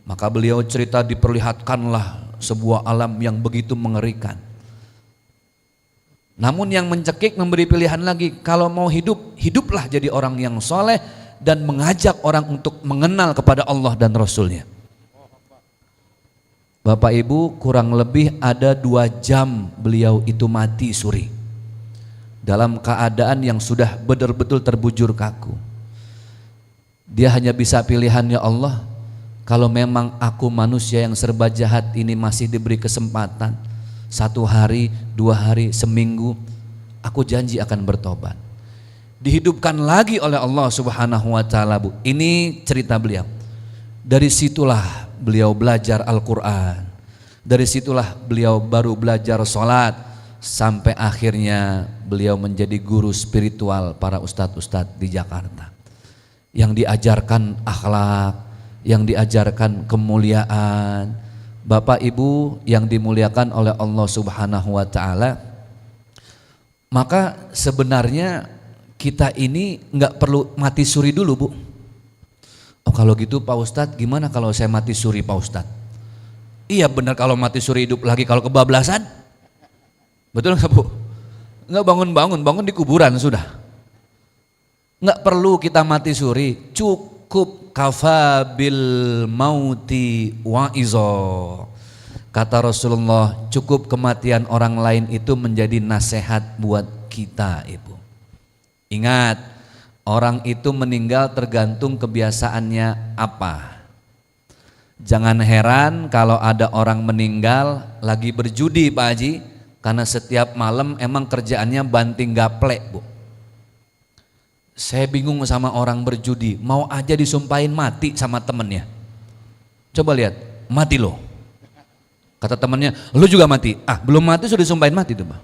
Maka beliau cerita diperlihatkanlah sebuah alam yang begitu mengerikan. Namun yang mencekik memberi pilihan lagi, kalau mau hidup, hiduplah jadi orang yang soleh dan mengajak orang untuk mengenal kepada Allah dan Rasulnya. Bapak Ibu, kurang lebih ada 2 jam beliau itu mati suri. Dalam keadaan yang sudah betul-betul terbujur kaku. Dia hanya bisa pilihan, ya Allah, kalau memang aku manusia yang serba jahat ini masih diberi kesempatan 1 hari, 2 hari, seminggu, aku janji akan bertobat. Dihidupkan lagi oleh Allah Subhanahu wa taala, Bu. Ini cerita beliau. Dari situlah beliau belajar Al-Qur'an. Dari situlah beliau baru belajar sholat, sampai akhirnya beliau menjadi guru spiritual para ustadz-ustadz di Jakarta. Yang diajarkan akhlak, yang diajarkan kemuliaan. Bapak Ibu yang dimuliakan oleh Allah Subhanahu wa taala, Maka sebenarnya kita ini nggak perlu mati suri dulu, Bu. Oh kalau gitu Pak Ustadz, gimana kalau saya mati suri Pak Ustadz? Iya benar, kalau mati suri hidup lagi kalau kebablasan. Betul nggak, Bu? Nggak bangun di kuburan sudah. Nggak perlu kita mati suri, cukup kafabil mauti wa'izo. Kata Rasulullah, cukup kematian orang lain itu menjadi nasihat buat kita, Ibu. Ingat, orang itu meninggal tergantung kebiasaannya apa. Jangan heran kalau ada orang meninggal lagi berjudi, Pak Haji, karena setiap malam emang kerjaannya banting gaplek, Bu. Saya bingung sama orang berjudi, mau aja disumpahin mati sama temennya. Coba lihat, mati loh. Kata temannya, lu juga mati. Ah, belum mati sudah disumpahin mati tuh, Bang.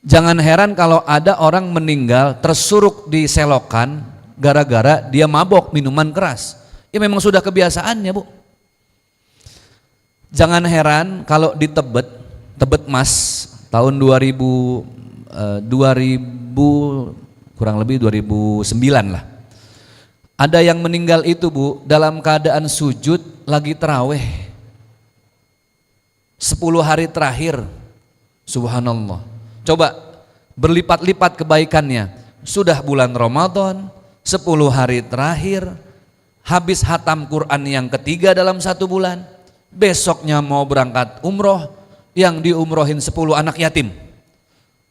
Jangan heran kalau ada orang meninggal tersuruk di selokan gara-gara dia mabok minuman keras. Ya memang sudah kebiasaannya, Bu. Jangan heran kalau di Tebet Mas tahun 2000 kurang lebih 2009 lah. Ada yang meninggal itu, Bu, dalam keadaan sujud lagi terawih 10 hari terakhir. Subhanallah. Coba berlipat-lipat kebaikannya. Sudah bulan Ramadan, 10 hari terakhir, habis hatam Quran yang ketiga dalam 1 bulan, besoknya mau berangkat umroh, yang diumrohin 10 anak yatim.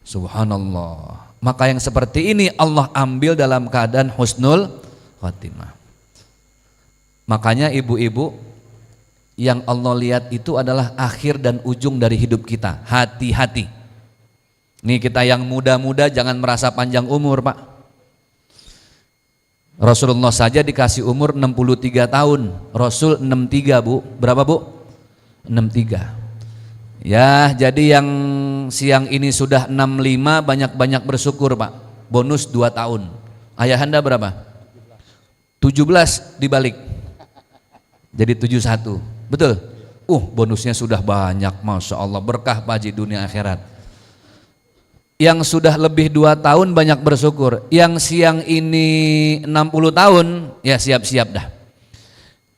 Subhanallah. Maka yang seperti ini Allah ambil dalam keadaan husnul khatimah. Makanya ibu-ibu, yang Allah lihat itu adalah akhir dan ujung dari hidup kita. Hati-hati. Nih kita yang muda-muda jangan merasa panjang umur, Pak. Rasulullah saja dikasih umur 63 tahun. Rasul 63, Bu. Berapa, Bu? 63. Ya, jadi yang siang ini sudah 65, banyak-banyak bersyukur, Pak. Bonus 2 tahun. Ayahanda berapa? 17 dibalik. Jadi 71. Betul? Bonusnya sudah banyak, Masya Allah. Berkah Pak Haji dunia akhirat. Yang sudah lebih 2 tahun banyak bersyukur. Yang siang ini 60 tahun, ya siap-siap dah.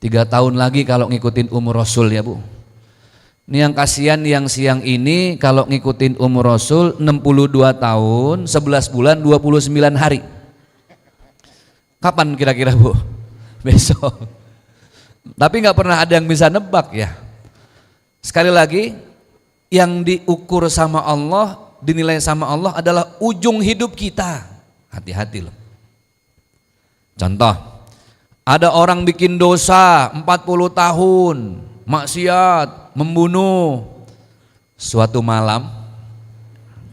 3 tahun lagi kalau ngikutin umur Rasul ya, Bu. Ini yang kasihan yang siang ini kalau ngikutin umur Rasul 62 tahun, 11 bulan, 29 hari. Kapan kira-kira, Bu? Besok. Tapi nggak pernah ada yang bisa nebak ya. Sekali lagi, yang diukur sama Allah, dinilai sama Allah adalah ujung hidup kita. Hati-hati loh. Contoh, ada orang bikin dosa 40 tahun, maksiat, membunuh. Suatu malam,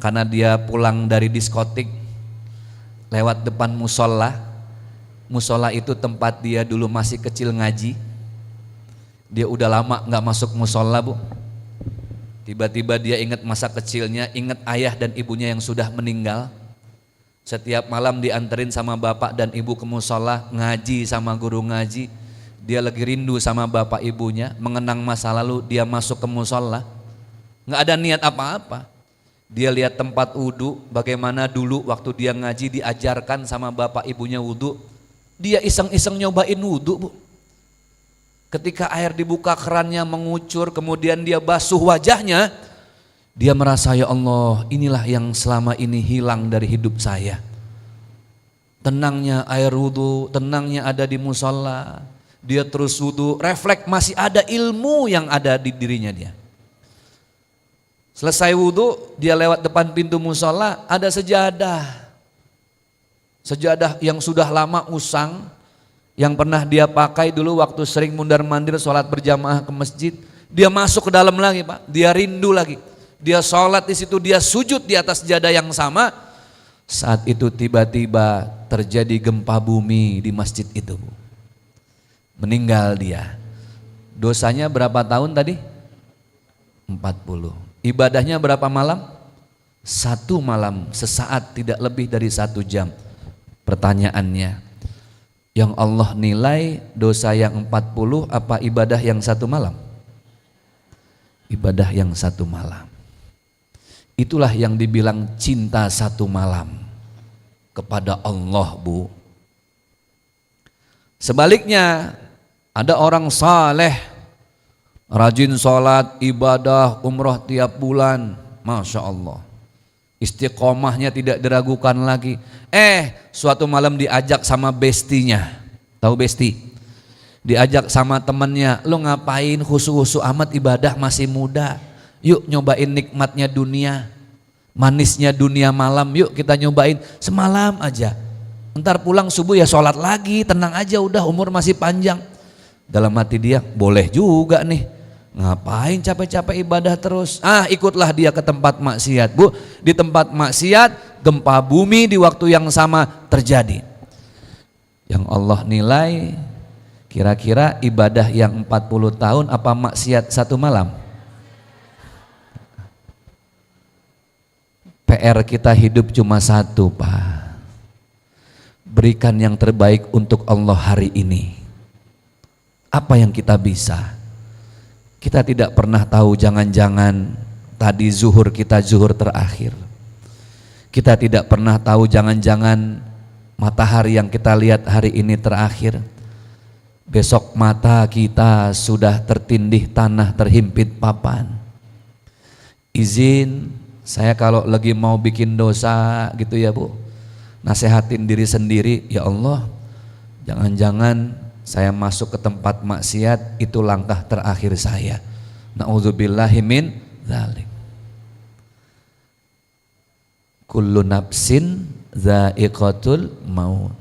karena dia pulang dari diskotik, lewat depan musola. Musola itu tempat dia dulu masih kecil ngaji. Dia udah lama nggak masuk musola, Bu. Tiba-tiba dia ingat masa kecilnya, ingat ayah dan ibunya yang sudah meninggal. Setiap malam dianterin sama bapak dan ibu ke musola, ngaji sama guru ngaji. Dia lagi rindu sama bapak ibunya, mengenang masa lalu, dia masuk ke musola. Nggak ada niat apa-apa. Dia lihat tempat wudhu, bagaimana dulu waktu dia ngaji diajarkan sama bapak ibunya wudhu. Dia iseng-iseng nyobain wudhu, Bu. Ketika air dibuka kerannya mengucur, kemudian dia basuh wajahnya, dia merasa, ya Allah, inilah yang selama ini hilang dari hidup saya. Tenangnya air wudhu, tenangnya ada di musola. Dia terus wudhu, refleks masih ada ilmu yang ada di dirinya dia. Selesai wudhu, dia lewat depan pintu musola, ada sejadah. Sejadah yang sudah lama usang, yang pernah dia pakai dulu waktu sering mundar-mandir sholat berjamaah ke masjid. Dia masuk ke dalam lagi, Pak. Dia rindu lagi. Dia sholat di situ, dia sujud di atas sejadah yang sama. Saat itu tiba-tiba terjadi gempa bumi di masjid itu, Bu. Meninggal dia. Dosanya berapa tahun tadi? 40. Ibadahnya berapa malam? 1 malam, sesaat, tidak lebih dari 1 jam. Pertanyaannya, yang Allah nilai dosa yang 40 apa ibadah yang 1 malam? Ibadah yang 1 malam. Itulah yang dibilang cinta satu malam kepada Allah, Bu. Sebaliknya, ada orang saleh, rajin sholat, ibadah, umroh tiap bulan, Masya Allah. Istiqomahnya tidak diragukan lagi. Suatu malam diajak sama bestinya. Tahu besti? Diajak sama temannya, lo ngapain khusu-khusu amat ibadah masih muda. Yuk nyobain nikmatnya dunia, manisnya dunia malam, yuk kita nyobain semalam aja. Ntar pulang subuh ya sholat lagi, tenang aja udah umur masih panjang. Dalam hati dia, boleh juga nih. Ngapain capek-capek ibadah terus? Ikutlah dia ke tempat maksiat, Bu. Di tempat maksiat, gempa bumi di waktu yang sama terjadi. Yang Allah nilai, kira-kira ibadah yang 40 tahun apa maksiat satu malam? PR kita hidup cuma satu, Pak. Berikan yang terbaik untuk Allah hari ini. Apa yang kita bisa? Kita tidak pernah tahu, jangan-jangan tadi zuhur kita zuhur terakhir. Kita tidak pernah tahu, jangan-jangan matahari yang kita lihat hari ini terakhir. Besok mata kita sudah tertindih tanah, terhimpit papan. Izin saya kalau lagi mau bikin dosa gitu ya, Bu, nasehatin diri sendiri, ya Allah, jangan-jangan saya masuk ke tempat maksiat itu langkah terakhir saya. Na'udzubillahi min dzalik. Kullu nafsin dha'iqatul maut.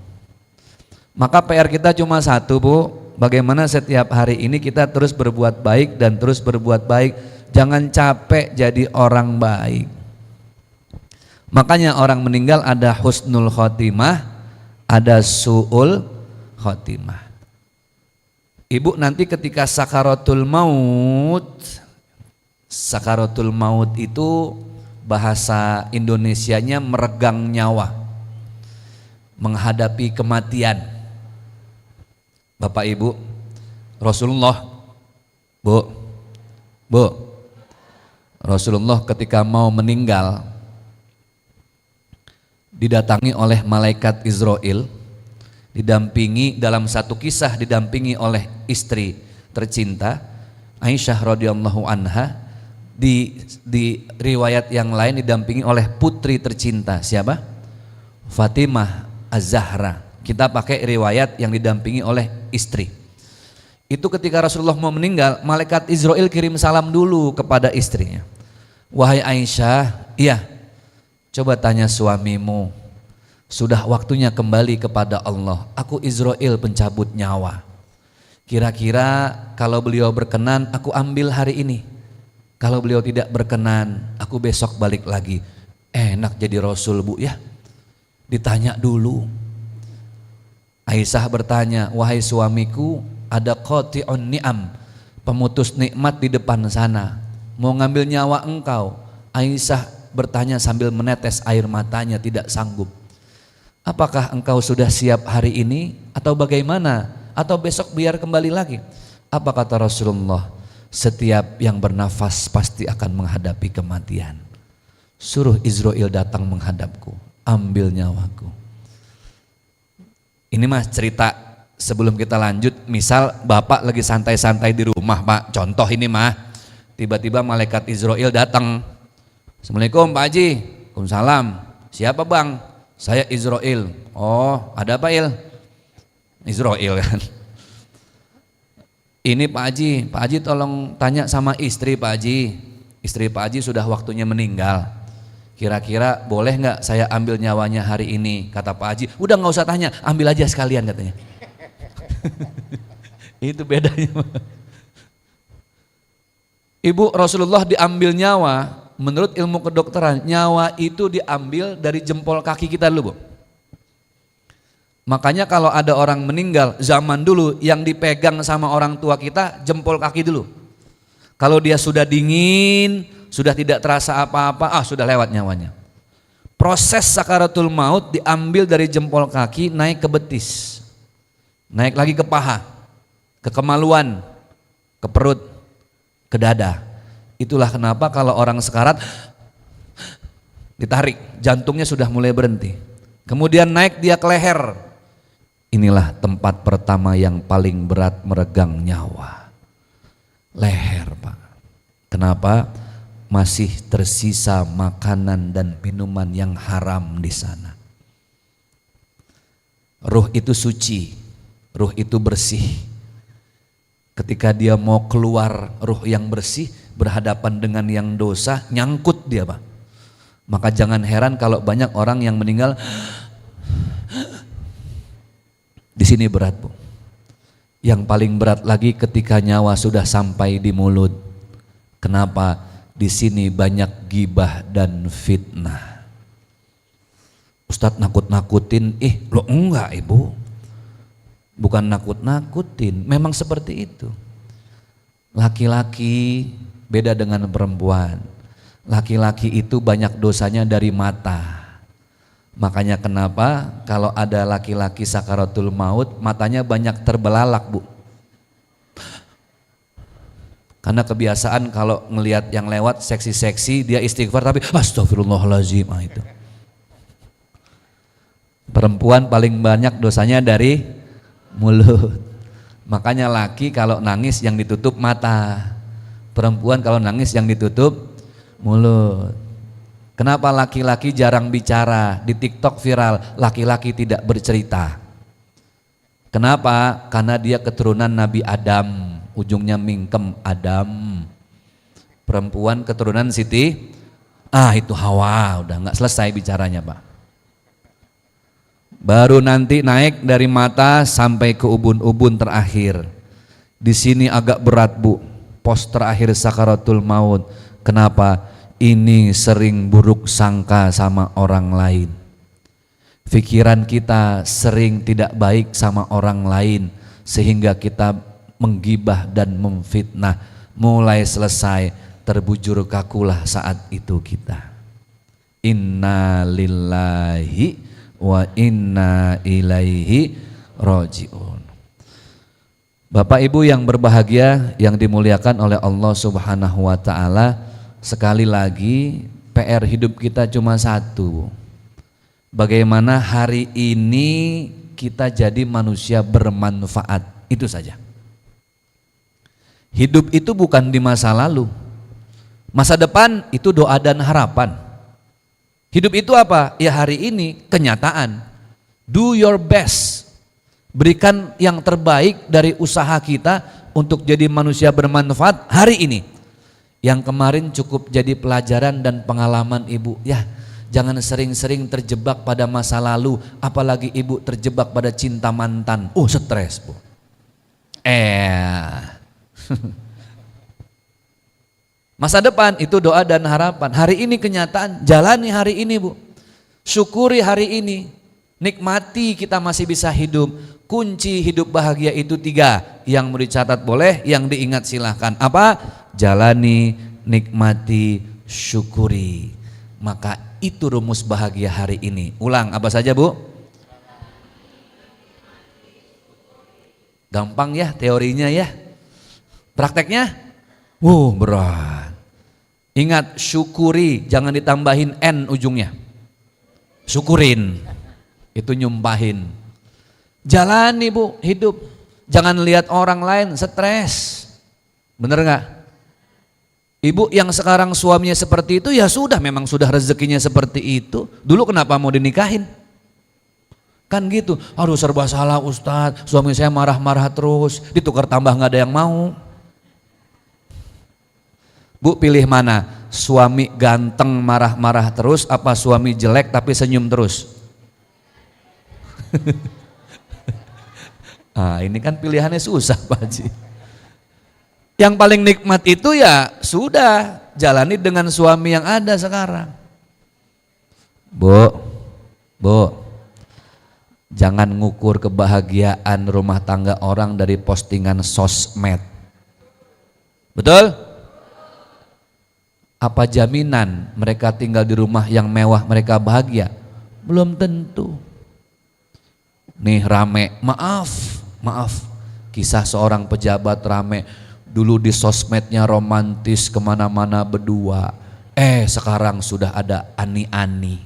Maka PR kita cuma satu, Bu. Bagaimana setiap hari ini kita terus berbuat baik dan terus berbuat baik. Jangan capek jadi orang baik. Makanya orang meninggal ada husnul khotimah, ada su'ul khotimah. Ibu nanti ketika sakaratul maut itu bahasa Indonesianya meregang nyawa, menghadapi kematian. Bapak Ibu, Rasulullah, Bu, Rasulullah ketika mau meninggal didatangi oleh malaikat Israel, didampingi dalam satu kisah, didampingi oleh istri tercinta Aisyah radhiyallahu anha, di riwayat yang lain didampingi oleh putri tercinta siapa? Fatimah Az-Zahra. Kita pakai riwayat yang didampingi oleh istri. Itu ketika Rasulullah mau meninggal, malaikat Israel kirim salam dulu kepada istrinya. Wahai Aisyah, iya, coba tanya suamimu, sudah waktunya kembali kepada Allah. Aku Israel pencabut nyawa. Kira-kira kalau beliau berkenan aku ambil hari ini. Kalau beliau tidak berkenan aku besok balik lagi. Enak jadi Rasul, Bu, ya. Ditanya dulu. Aisyah bertanya, wahai suamiku, ada qati'un ni'am, pemutus nikmat di depan sana, mau ngambil nyawa engkau. Aisyah bertanya sambil menetes air matanya, tidak sanggup. Apakah engkau sudah siap hari ini atau bagaimana? Atau besok biar kembali lagi? Apa kata Rasulullah? Setiap yang bernafas pasti akan menghadapi kematian. Suruh Israel datang menghadapku, ambil nyawaku. Ini mah cerita sebelum kita lanjut. Misal Bapak lagi santai-santai di rumah, Pak, contoh ini mah, tiba-tiba malaikat Israel datang. Assalamualaikum Pak Haji. Waalaikumsalam. Siapa Bang? Saya Israel. Oh, ada apa Il? Israel kan. Ini Pak Haji tolong tanya sama istri Pak Haji. Istri Pak Haji sudah waktunya meninggal. Kira-kira boleh nggak saya ambil nyawanya hari ini? Kata Pak Haji, udah nggak usah tanya, ambil aja sekalian katanya. Itu bedanya. Ibu, Rasulullah diambil nyawa. Menurut ilmu kedokteran, nyawa itu diambil dari jempol kaki kita dulu, Bu. Makanya kalau ada orang meninggal zaman dulu, yang dipegang sama orang tua kita jempol kaki dulu. Kalau dia sudah dingin, sudah tidak terasa apa-apa, sudah lewat nyawanya. Proses sakaratul maut diambil dari jempol kaki naik ke betis, naik lagi ke paha, ke kemaluan, ke perut, ke dada. Itulah kenapa kalau orang sekarat ditarik, jantungnya sudah mulai berhenti. Kemudian naik dia ke leher. Inilah tempat pertama yang paling berat meregang nyawa. Leher, Pak. Kenapa? Masih tersisa makanan dan minuman yang haram di sana. Ruh itu suci, ruh itu bersih. Ketika dia mau keluar ruh yang bersih berhadapan dengan yang dosa, nyangkut dia, Pak. Maka jangan heran kalau banyak orang yang meninggal di sini berat, Bu. Yang paling berat lagi ketika nyawa sudah sampai di mulut. Kenapa? Di sini banyak gibah dan fitnah. Ustadz nakut-nakutin, lo enggak, Ibu. Bukan nakut-nakutin, memang seperti itu. Laki-laki beda dengan perempuan. Laki-laki itu banyak dosanya dari mata. Makanya kenapa kalau ada laki-laki sakaratul maut matanya banyak terbelalak, Bu. Karena kebiasaan kalau ngelihat yang lewat seksi-seksi dia istighfar tapi astagfirullahaladzim, itu. Perempuan paling banyak dosanya dari mulut. Makanya laki kalau nangis yang ditutup mata. Perempuan kalau nangis yang ditutup mulut. Kenapa laki-laki jarang bicara? Di TikTok viral, laki-laki tidak bercerita. Kenapa? Karena dia keturunan Nabi Adam, ujungnya mingkem Adam. Perempuan keturunan Siti, itu Hawa, udah nggak selesai bicaranya, Pak. Baru nanti naik dari mata sampai ke ubun-ubun terakhir. Di sini agak berat, Bu. Pos terakhir sakaratul maut. Kenapa? Ini sering buruk sangka sama orang lain. Pikiran kita sering tidak baik sama orang lain sehingga kita menggibah dan memfitnah. Mulai selesai terbujur kakulah saat itu kita. Inna lillahi wa inna ilaihi raji'un. Bapak Ibu yang berbahagia yang dimuliakan oleh Allah Subhanahu wa taala, sekali lagi PR hidup kita cuma satu. Bagaimana hari ini kita jadi manusia bermanfaat, itu saja. Hidup itu bukan di masa lalu. Masa depan itu doa dan harapan. Hidup itu apa? Ya hari ini kenyataan. Do your best. Berikan yang terbaik dari usaha kita untuk jadi manusia bermanfaat hari ini. Yang kemarin cukup jadi pelajaran dan pengalaman Ibu. Ya, jangan sering-sering terjebak pada masa lalu, apalagi Ibu terjebak pada cinta mantan. Stres, Bu. Masa depan itu doa dan harapan. Hari ini kenyataan, jalani hari ini, Bu. Syukuri hari ini. Nikmati kita masih bisa hidup. Kunci hidup bahagia itu 3. Yang mau dicatat boleh, yang diingat silahkan. Apa? Jalani, nikmati, syukuri. Maka itu rumus bahagia hari ini. Ulang, apa saja, Bu? Gampang ya teorinya ya. Prakteknya? Berat. Ingat, syukuri, jangan ditambahin N ujungnya. Syukurin, itu nyumpahin. Jalani, Bu, hidup. Jangan lihat orang lain stres. Bener gak? Ibu yang sekarang suaminya seperti itu, ya sudah, memang sudah rezekinya seperti itu. Dulu kenapa mau dinikahin? Kan gitu, aduh serba salah Ustadz, suami saya marah-marah terus, ditukar tambah gak ada yang mau. Bu, pilih mana? Suami ganteng marah-marah terus, apa suami jelek tapi senyum terus? Ini kan pilihannya susah, Pak Haji. Yang paling nikmat itu ya sudah, jalani dengan suami yang ada sekarang. Bu, jangan ngukur kebahagiaan rumah tangga orang dari postingan sosmed. Betul? Apa jaminan mereka tinggal di rumah yang mewah mereka bahagia? Belum tentu. Nih rame, maaf, kisah seorang pejabat rame. Dulu di sosmednya romantis kemana-mana berdua, Sekarang sudah ada ani-ani.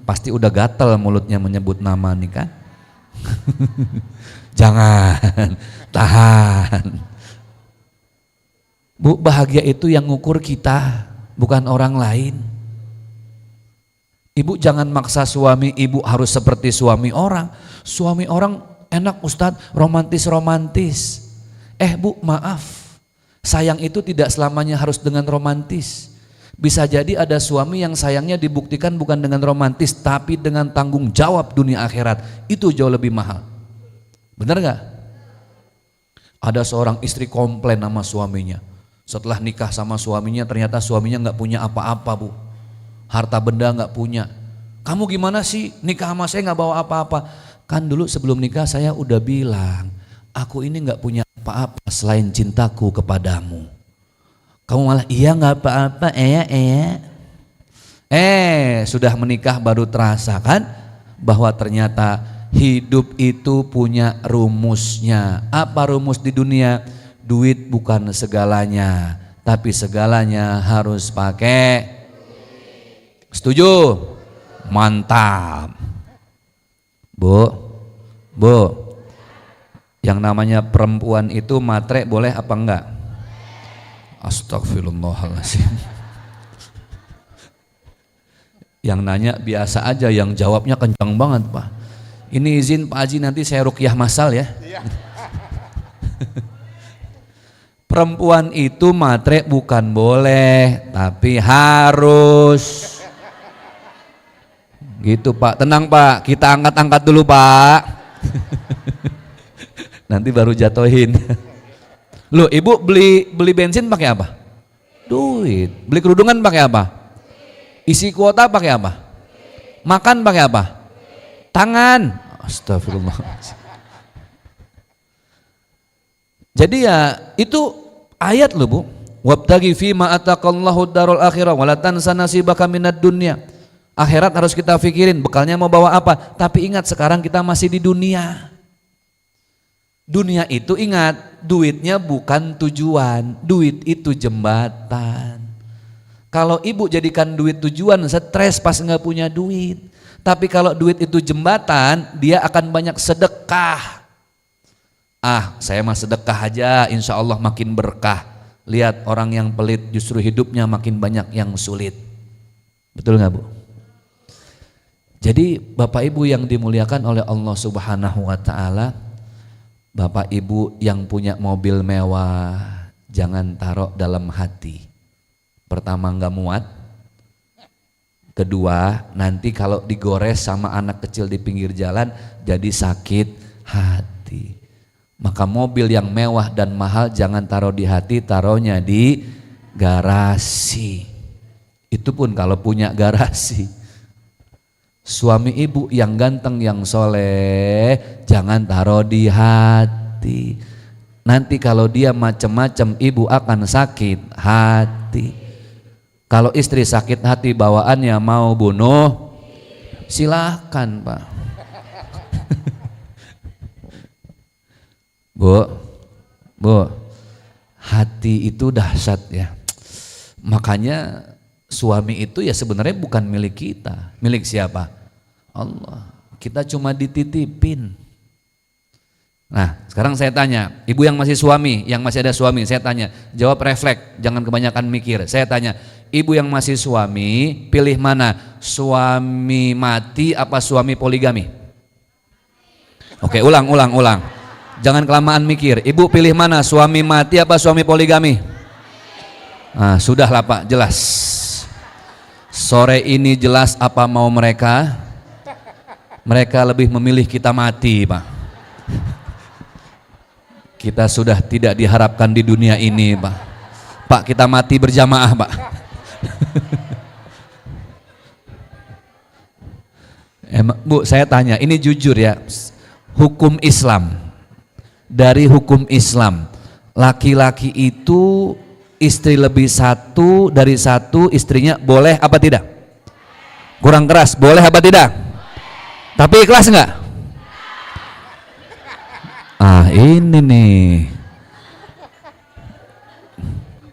Pasti udah gatel mulutnya menyebut nama nih kan. Jangan, tahan. Bu, bahagia itu yang ngukur kita, bukan orang lain. Ibu jangan maksa suami ibu harus seperti suami orang. Suami orang enak Ustadz, romantis-romantis. Bu, maaf. Sayang itu tidak selamanya harus dengan romantis. Bisa jadi ada suami yang sayangnya dibuktikan bukan dengan romantis, tapi dengan tanggung jawab dunia akhirat. Itu jauh lebih mahal. Benar gak? Ada seorang istri komplain sama suaminya. Setelah nikah sama suaminya, ternyata suaminya gak punya apa-apa, Bu. Harta benda gak punya. Kamu gimana sih nikah sama saya gak bawa apa-apa? Kan dulu sebelum nikah saya udah bilang, aku ini gak punya apa-apa selain cintaku kepadamu. Kamu malah iya gak apa-apa, sudah menikah baru terasa kan bahwa ternyata hidup itu punya rumusnya. Apa rumus di dunia? Duit bukan segalanya, tapi segalanya harus pakai. Setuju? Mantap. Bu, yang namanya perempuan itu matre boleh apa enggak? Astagfirullahaladzim. Yang nanya biasa aja, yang jawabnya kencang banget, Pak. Ini izin Pak Haji nanti saya ruqyah masal ya. Perempuan itu matre bukan boleh, tapi harus. Gitu Pak, tenang Pak, kita angkat-angkat dulu Pak. Nanti baru jatuhin. Loh, ibu beli bensin pakai apa? Duit. Beli kerudungan pakai apa? Isi kuota pakai apa? Makan pakai apa? Tangan. Astagfirullah. Jadi ya itu ayat loh Bu. Wabtaghi fima ataqallahu darul akhirah wala tansa nasibaka minad dunya. Akhirat harus kita pikirin bekalnya mau bawa apa. Tapi ingat sekarang kita masih di dunia. Dunia itu ingat, duitnya bukan tujuan, duit itu jembatan. Kalau ibu jadikan duit tujuan, stres pas nggak punya duit. Tapi kalau duit itu jembatan, dia akan banyak sedekah. Saya mah sedekah aja, insya Allah makin berkah. Lihat orang yang pelit justru hidupnya makin banyak yang sulit. Betul nggak Bu? Jadi Bapak Ibu yang dimuliakan oleh Allah Subhanahu wa Ta'ala, Bapak Ibu yang punya mobil mewah, jangan taruh dalam hati. Pertama nggak muat, kedua nanti kalau digores sama anak kecil di pinggir jalan jadi sakit hati. Maka mobil yang mewah dan mahal jangan taruh di hati, taruhnya di garasi. Itu pun kalau punya garasi. Suami ibu yang ganteng, yang soleh, jangan taruh di hati. Nanti kalau dia macam-macam, ibu akan sakit hati. Kalau istri sakit hati bawaannya mau bunuh, silahkan Pak. Bu, hati itu dahsyat ya. Makanya suami itu ya sebenarnya bukan milik kita. Milik siapa? Allah. Kita cuma dititipin. Nah, sekarang saya tanya, ibu yang masih suami, yang masih ada suami, saya tanya, jawab refleks, jangan kebanyakan mikir. Saya tanya, ibu yang masih suami, pilih mana? Suami mati apa suami poligami? Oke, ulang. Jangan kelamaan mikir. Ibu pilih mana? Suami mati apa suami poligami? Nah, sudahlah Pak, jelas. Sore ini jelas apa mau mereka? Mereka lebih memilih kita mati, Pak. Kita sudah tidak diharapkan di dunia ini, Pak. Pak, kita mati berjamaah, Pak. Bu, saya tanya, ini jujur ya, hukum Islam, dari hukum Islam, laki-laki itu istri lebih satu dari satu istrinya boleh apa tidak? Kurang keras, boleh apa tidak? Tapi ikhlas enggak? Ini nih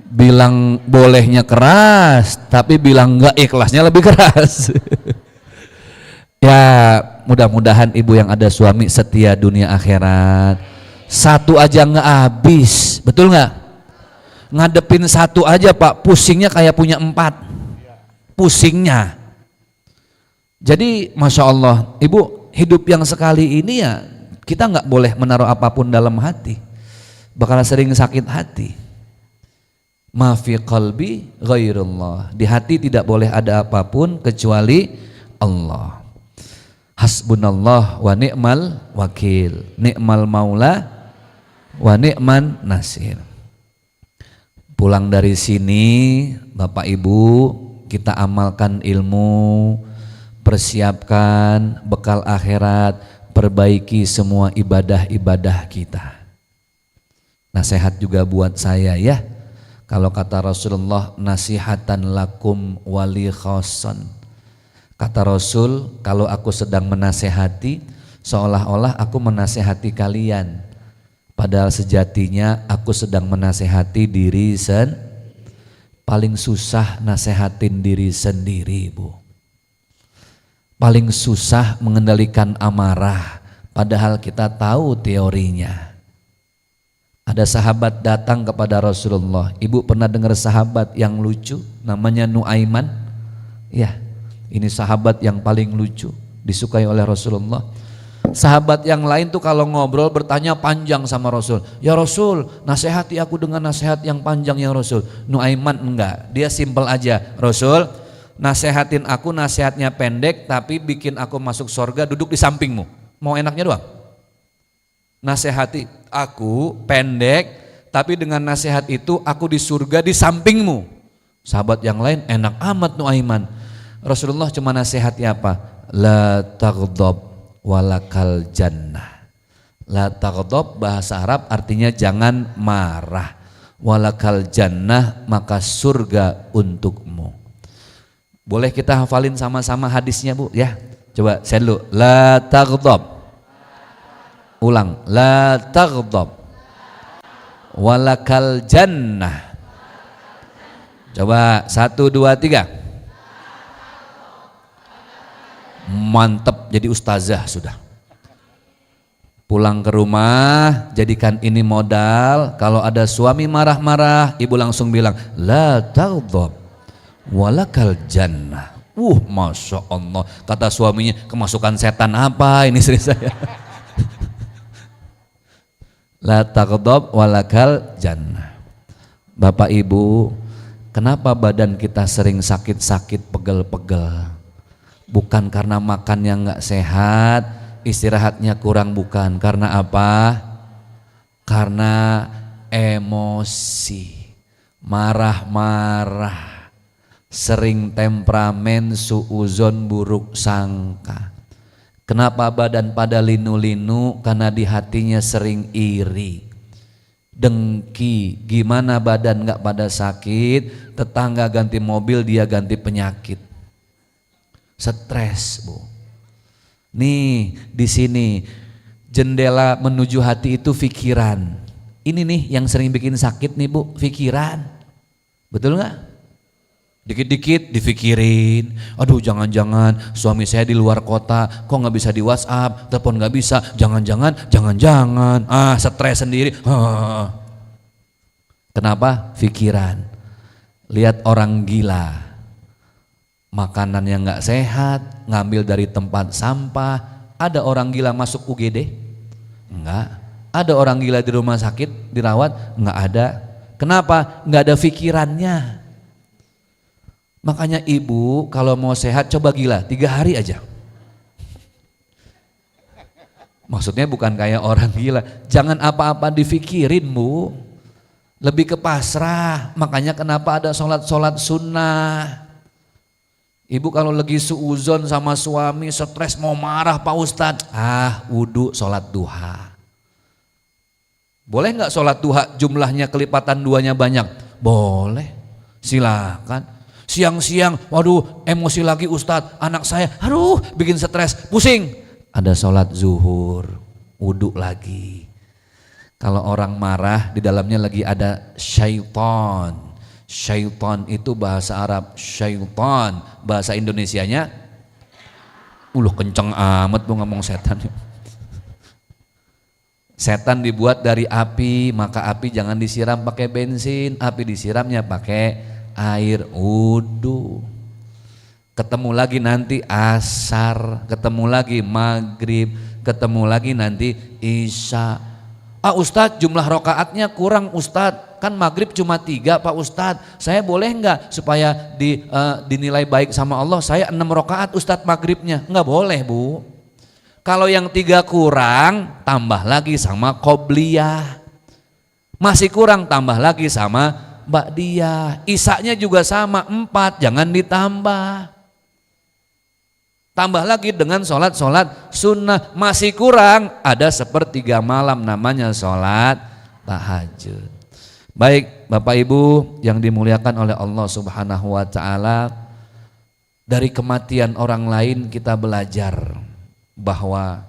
bilang bolehnya keras, tapi bilang enggak ikhlasnya lebih keras. Ya mudah-mudahan ibu yang ada suami setia dunia akhirat. Satu aja nggak habis, betul nggak? Ngadepin satu aja Pak, pusingnya kayak punya 4, pusingnya. Jadi Masya Allah ibu, hidup yang sekali ini ya kita nggak boleh menaruh apapun dalam hati, bakal sering sakit hati. Ma fi qalbi ghairullah, di hati tidak boleh ada apapun kecuali Allah. Hasbunallah wa ni'mal wakil, ni'mal maula wa ni'man nasir. Pulang dari sini Bapak Ibu, kita amalkan ilmu, persiapkan bekal akhirat, perbaiki semua ibadah-ibadah kita. Nasihat juga buat saya ya, kalau kata Rasulullah, nasihatan lakum wali khoson. Kata Rasul, kalau aku sedang menasehati, seolah-olah aku menasehati kalian. Padahal sejatinya aku sedang menasehati diri sendiri. Paling susah nasehatin diri sendiri, Bu. Paling susah mengendalikan amarah, padahal kita tahu teorinya. Ada sahabat datang kepada Rasulullah. Ibu pernah dengar sahabat yang lucu, namanya Nuaiman? Ya. Ini sahabat yang paling lucu, disukai oleh Rasulullah. Sahabat yang lain tuh kalau ngobrol bertanya panjang sama Rasul. Ya Rasul, nasihati aku dengan nasihat yang panjang ya Rasul. Nuaiman enggak, dia simpel aja. Rasul, nasihatin aku nasihatnya pendek tapi bikin aku masuk surga duduk di sampingmu. Mau enaknya doang? Nasihati aku pendek tapi dengan nasihat itu aku di surga di sampingmu. Sahabat yang lain enak amat Nuaiman. Rasulullah cuma nasihati apa? La taghdab walakal jannah. La taghdab bahasa Arab artinya jangan marah. Walakal jannah, maka surga untukmu. Boleh kita hafalin sama-sama hadisnya Bu ya? Coba saya dulu. La taghdab. Ulang. La taghdab walakal jannah. Coba 1, 2, 3. Mantep, jadi ustazah sudah. Pulang ke rumah, jadikan ini modal. Kalau ada suami marah-marah, ibu langsung bilang la taghdab walakal jannah. Masya Allah, kata suaminya, kemasukan setan apa ini istri saya. La taghdab walakal jannah. Bapak Ibu, kenapa badan kita sering sakit-sakit, pegel-pegel? Bukan karena makan yang nggak sehat, istirahatnya kurang, bukan. Karena apa? Karena emosi, marah-marah, sering temperamen, suuzon, buruk sangka. Kenapa badan pada linu-linu? Karena di hatinya sering iri, dengki. Gimana badan nggak pada sakit? Tetangga ganti mobil, dia ganti penyakit. Stres, Bu. Nih di sini jendela menuju hati itu pikiran. Ini nih yang sering bikin sakit nih Bu, pikiran. Betul nggak? Dikit-dikit dipikirin. Aduh, jangan-jangan suami saya di luar kota, kok nggak bisa di WhatsApp, telepon nggak bisa. Jangan-jangan. Stres sendiri. Kenapa? Pikiran. Lihat orang gila. Makanan yang nggak sehat, ngambil dari tempat sampah. Ada orang gila masuk UGD? Enggak. Ada orang gila di rumah sakit dirawat? Enggak ada. Kenapa? Enggak ada pikirannya. Makanya ibu kalau mau sehat coba gila 3 hari aja. Maksudnya bukan kayak orang gila. Jangan apa-apa difikirin, Bu. Lebih ke pasrah. Makanya kenapa ada sholat-sholat sunnah. Ibu kalau lagi suuzon sama suami, stres mau marah Pak Ustadz, wudhu sholat duha. Boleh nggak sholat duha jumlahnya kelipatan 2-nya banyak? Boleh, silakan. Siang-siang, waduh emosi lagi Ustadz, anak saya, aduh bikin stres, pusing. Ada sholat zuhur, wudhu lagi. Kalau orang marah di dalamnya lagi ada syaitan. Syaitan itu bahasa Arab, syaitan bahasa Indonesianya kenceng amat bu ngomong setan. Setan dibuat dari api, maka api jangan disiram pakai bensin, api disiramnya pakai air wudu. Ketemu lagi nanti asar, ketemu lagi maghrib, ketemu lagi nanti isya. Ustadz jumlah rokaatnya kurang Ustadz, kan maghrib cuma 3 Pak Ustadz, saya boleh nggak supaya dinilai baik sama Allah, saya 6 rokaat Ustadz maghribnya? Nggak boleh bu. Kalau yang 3 kurang, tambah lagi sama qobliyah. Masih kurang, tambah lagi sama ba'diyah. Isanya juga sama 4, jangan ditambah. Tambah lagi dengan sholat sunnah. Masih kurang, ada 1/3 malam namanya sholat tahajud. Baik Bapak Ibu yang dimuliakan oleh Allah Subhanahu wa ta'ala, dari kematian orang lain kita belajar bahwa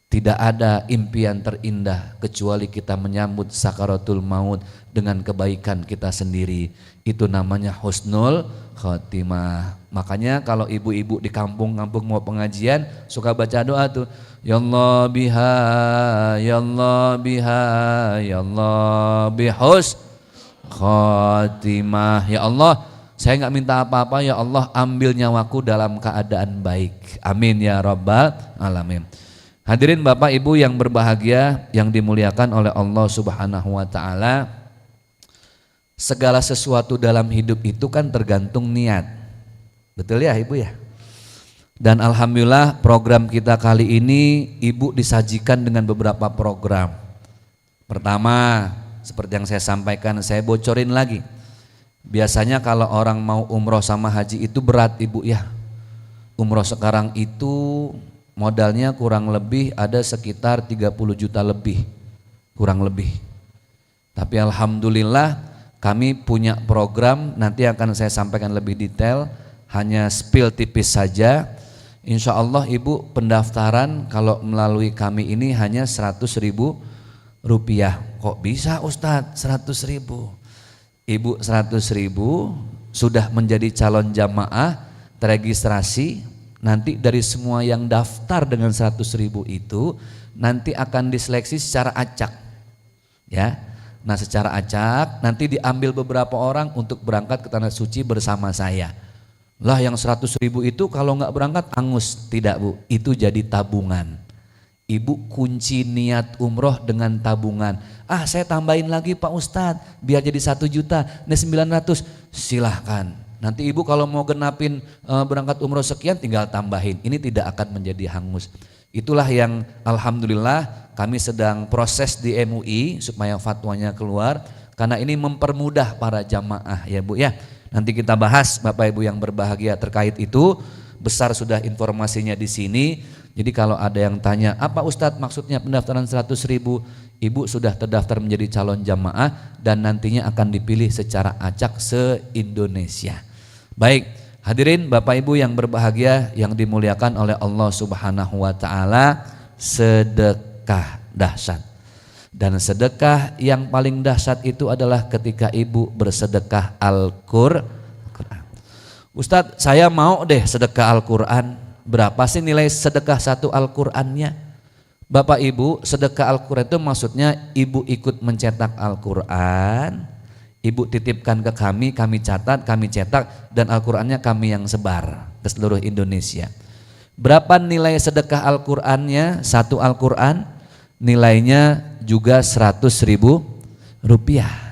tidak ada impian terindah kecuali kita menyambut sakaratul maut dengan kebaikan kita sendiri. Itu namanya husnul khotimah. Makanya kalau ibu-ibu di kampung-kampung mau pengajian suka baca doa tuh, ya Allah biha, ya Allah biha, ya Allah bihus khotimah. Ya Allah, saya nggak minta apa-apa, ya Allah ambil nyawaku dalam keadaan baik. Amin ya rabbal alamin. Hadirin Bapak Ibu yang berbahagia, yang dimuliakan oleh Allah Subhanahu wa ta'ala, segala sesuatu dalam hidup itu kan tergantung niat. Betul ya Ibu ya? Dan alhamdulillah program kita kali ini Ibu disajikan dengan beberapa program. Pertama, seperti yang saya sampaikan, saya bocorin lagi. Biasanya kalau orang mau umroh sama haji itu berat Ibu ya. Umroh sekarang itu modalnya kurang lebih ada sekitar 30 juta lebih, kurang lebih. Tapi alhamdulillah kami punya program, nanti akan saya sampaikan lebih detail, hanya spill tipis saja. Insya Allah Ibu pendaftaran kalau melalui kami ini hanya 100.000 rupiah. Kok bisa Ustadz 100.000? Ibu 100.000 sudah menjadi calon jamaah teregistrasi. Nanti dari semua yang daftar dengan 100.000 itu nanti akan diseleksi secara acak ya. Nah secara acak nanti diambil beberapa orang untuk berangkat ke tanah suci bersama saya. Lah yang 100.000 itu kalau nggak berangkat angus. Tidak Bu, itu jadi tabungan. Ibu kunci niat umroh dengan tabungan. Saya tambahin lagi Pak Ustadz biar jadi 1 juta, ini 900, silahkan. Nanti Ibu kalau mau genapin berangkat umroh sekian tinggal tambahin. Ini tidak akan menjadi hangus. Itulah yang alhamdulillah kami sedang proses di MUI supaya fatwanya keluar. Karena ini mempermudah para jamaah ya Bu ya. Nanti kita bahas Bapak Ibu yang berbahagia terkait itu. Besar sudah informasinya di sini. Jadi kalau ada yang tanya apa Ustadz maksudnya pendaftaran 100.000, Ibu sudah terdaftar menjadi calon jamaah dan nantinya akan dipilih secara acak se-Indonesia. Baik, hadirin Bapak Ibu yang berbahagia yang dimuliakan oleh Allah Subhanahu wa ta'ala, sedekah dahsyat. Dan sedekah yang paling dahsyat itu adalah ketika Ibu bersedekah Al-Qur'an. Ustadz saya mau deh sedekah Al-Quran, berapa sih nilai sedekah 1 Al-Qurannya? Bapak Ibu, sedekah Al-Quran itu maksudnya Ibu ikut mencetak Al-Quran, Ibu titipkan ke kami catat, kami cetak, dan Al-Qurannya kami yang sebar ke seluruh Indonesia. Berapa nilai sedekah Al-Qurannya? 1 Al-Quran nilainya juga 100.000 rupiah.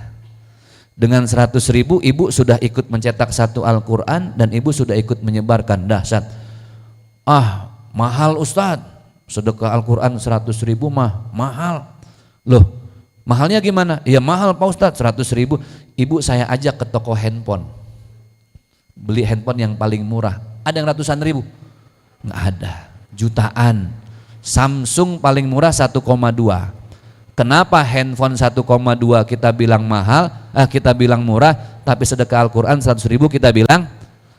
Dengan 100.000 Ibu sudah ikut mencetak 1 Al-Quran dan Ibu sudah ikut menyebarkan. Dahsyat. Mahal Ustadz, sedekah Al-Quran 100.000 mah mahal. Loh mahalnya gimana? Ya mahal Pak Ustadz 100.000. Ibu saya ajak ke toko handphone, beli handphone yang paling murah. Ada yang ratusan ribu? Nggak ada, jutaan. Samsung paling murah 1,2. Kenapa handphone 1,2 kita bilang mahal, kita bilang murah, tapi sedekah Al-Quran 100.000 kita bilang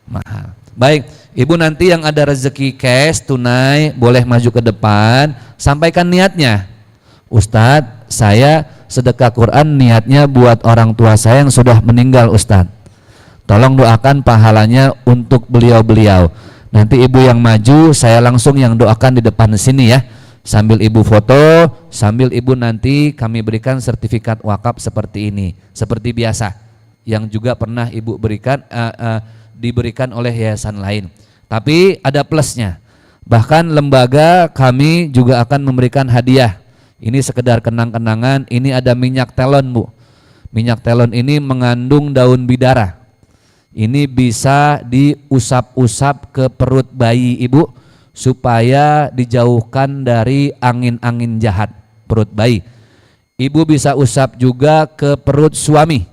mahal. Baik, Ibu nanti yang ada rezeki cash tunai boleh maju ke depan, sampaikan niatnya. Ustadz, saya sedekah Quran niatnya buat orang tua saya yang sudah meninggal Ustadz. Tolong doakan pahalanya untuk beliau-beliau. Nanti ibu yang maju, saya langsung yang doakan di depan sini ya. Sambil ibu foto, sambil ibu nanti kami berikan sertifikat wakaf seperti ini, seperti biasa, yang juga pernah ibu berikan, diberikan oleh yayasan lain. Tapi ada plusnya. Bahkan lembaga kami juga akan memberikan hadiah. Ini sekedar kenang-kenangan. Ini ada minyak telon, Bu. Minyak telon ini mengandung daun bidara. Ini bisa diusap-usap ke perut bayi ibu supaya dijauhkan dari angin-angin jahat perut bayi. Ibu bisa usap juga ke perut suami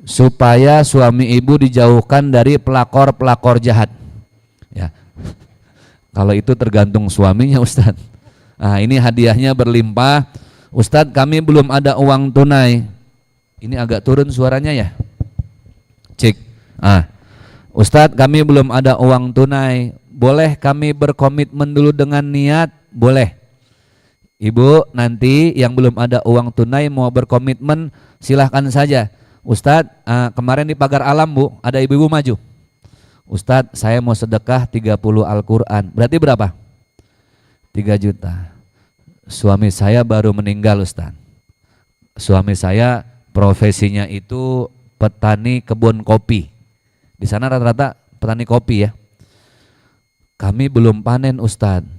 supaya suami ibu dijauhkan dari pelakor-pelakor jahat. Ya. Kalau itu tergantung suaminya, Ustadz. Nah, ini hadiahnya berlimpah. Ustadz, kami belum ada uang tunai. Ini agak turun suaranya ya. Cek. Ustadz, kami belum ada uang tunai. Boleh kami berkomitmen dulu dengan niat? Boleh. Ibu nanti yang belum ada uang tunai mau berkomitmen silahkan saja. Ustadz, kemarin di Pagar Alam, Bu, ada ibu-ibu maju. Ustadz, saya mau sedekah 30 Al-Quran. Berarti berapa? 3 juta. Suami saya baru meninggal, Ustadz. Suami saya profesinya itu petani kebun kopi. Di sana rata-rata petani kopi ya. Kami belum panen, Ustadz.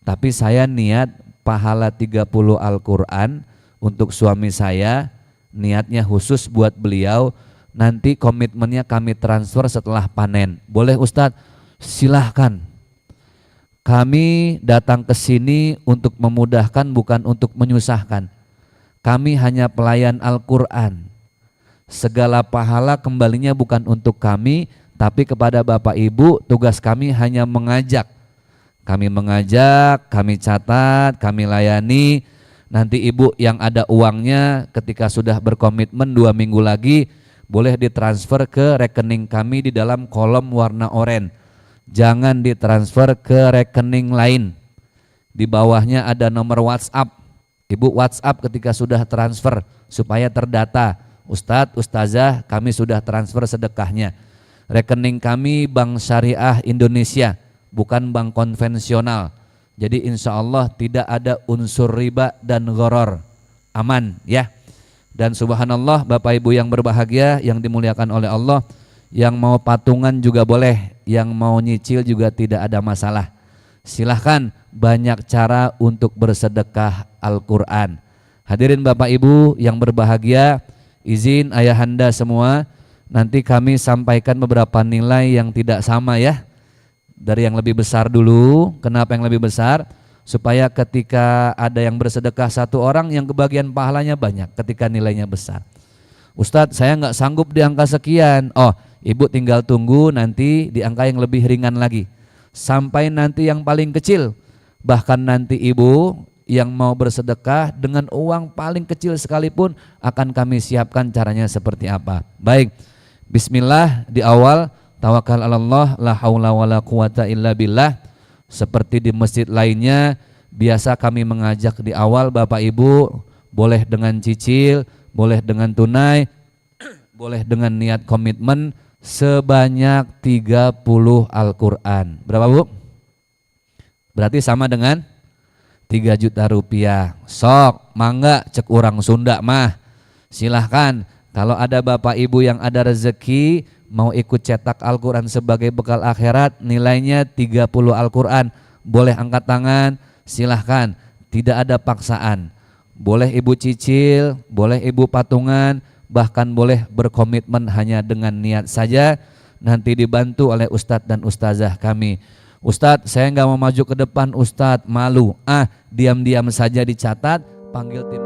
Tapi saya niat pahala 30 Al-Quran untuk suami saya. Niatnya khusus buat beliau. Nanti komitmennya kami transfer setelah panen. Boleh Ustadz? Silahkan. Kami datang ke sini untuk memudahkan, bukan untuk menyusahkan. Kami hanya pelayan Al-Quran. Segala pahala kembalinya bukan untuk kami, tapi kepada Bapak Ibu. Tugas kami hanya mengajak. Kami mengajak, kami catat, kami layani. Nanti Ibu yang ada uangnya ketika sudah berkomitmen 2 minggu lagi, boleh ditransfer ke rekening kami di dalam kolom warna oranye. Jangan ditransfer ke rekening lain. Di bawahnya ada nomor WhatsApp. Ibu WhatsApp ketika sudah transfer supaya terdata. Ustadz, Ustazah, kami sudah transfer sedekahnya. Rekening kami Bank Syariah Indonesia, bukan bank konvensional. Jadi insya Allah tidak ada unsur riba dan gharar. Aman ya. Dan subhanallah Bapak Ibu yang berbahagia, yang dimuliakan oleh Allah, yang mau patungan juga boleh, yang mau nyicil juga tidak ada masalah. Silahkan, banyak cara untuk bersedekah Al-Quran. Hadirin Bapak Ibu yang berbahagia, izin ayahanda semua, nanti kami sampaikan beberapa nilai yang tidak sama ya. Dari yang lebih besar dulu. Kenapa yang lebih besar? Supaya ketika ada yang bersedekah 1 orang, yang kebagian pahalanya banyak ketika nilainya besar. Ustadz, saya nggak sanggup di angka sekian. Oh, Ibu tinggal tunggu nanti di angka yang lebih ringan lagi. Sampai nanti yang paling kecil. Bahkan nanti Ibu yang mau bersedekah dengan uang paling kecil sekalipun akan kami siapkan caranya seperti apa. Baik, bismillah di awal, tawakal 'alallah, la haula wala quwata illa billah. Seperti di masjid lainnya, biasa kami mengajak di awal Bapak Ibu, boleh dengan cicil, boleh dengan tunai, boleh dengan niat komitmen sebanyak 30 Al-Quran. Berapa Bu? Berarti sama dengan 3 juta rupiah. Sok, mangga cek orang Sunda mah. Silahkan, kalau ada Bapak Ibu yang ada rezeki mau ikut cetak Al-Quran sebagai bekal akhirat, nilainya 30 Al-Quran, boleh angkat tangan, silahkan, tidak ada paksaan. Boleh Ibu cicil, boleh Ibu patungan, bahkan boleh berkomitmen hanya dengan niat saja, nanti dibantu oleh Ustadz dan Ustazah kami. Ustadz, saya nggak mau maju ke depan Ustadz, malu. Diam-diam saja dicatat, panggil tim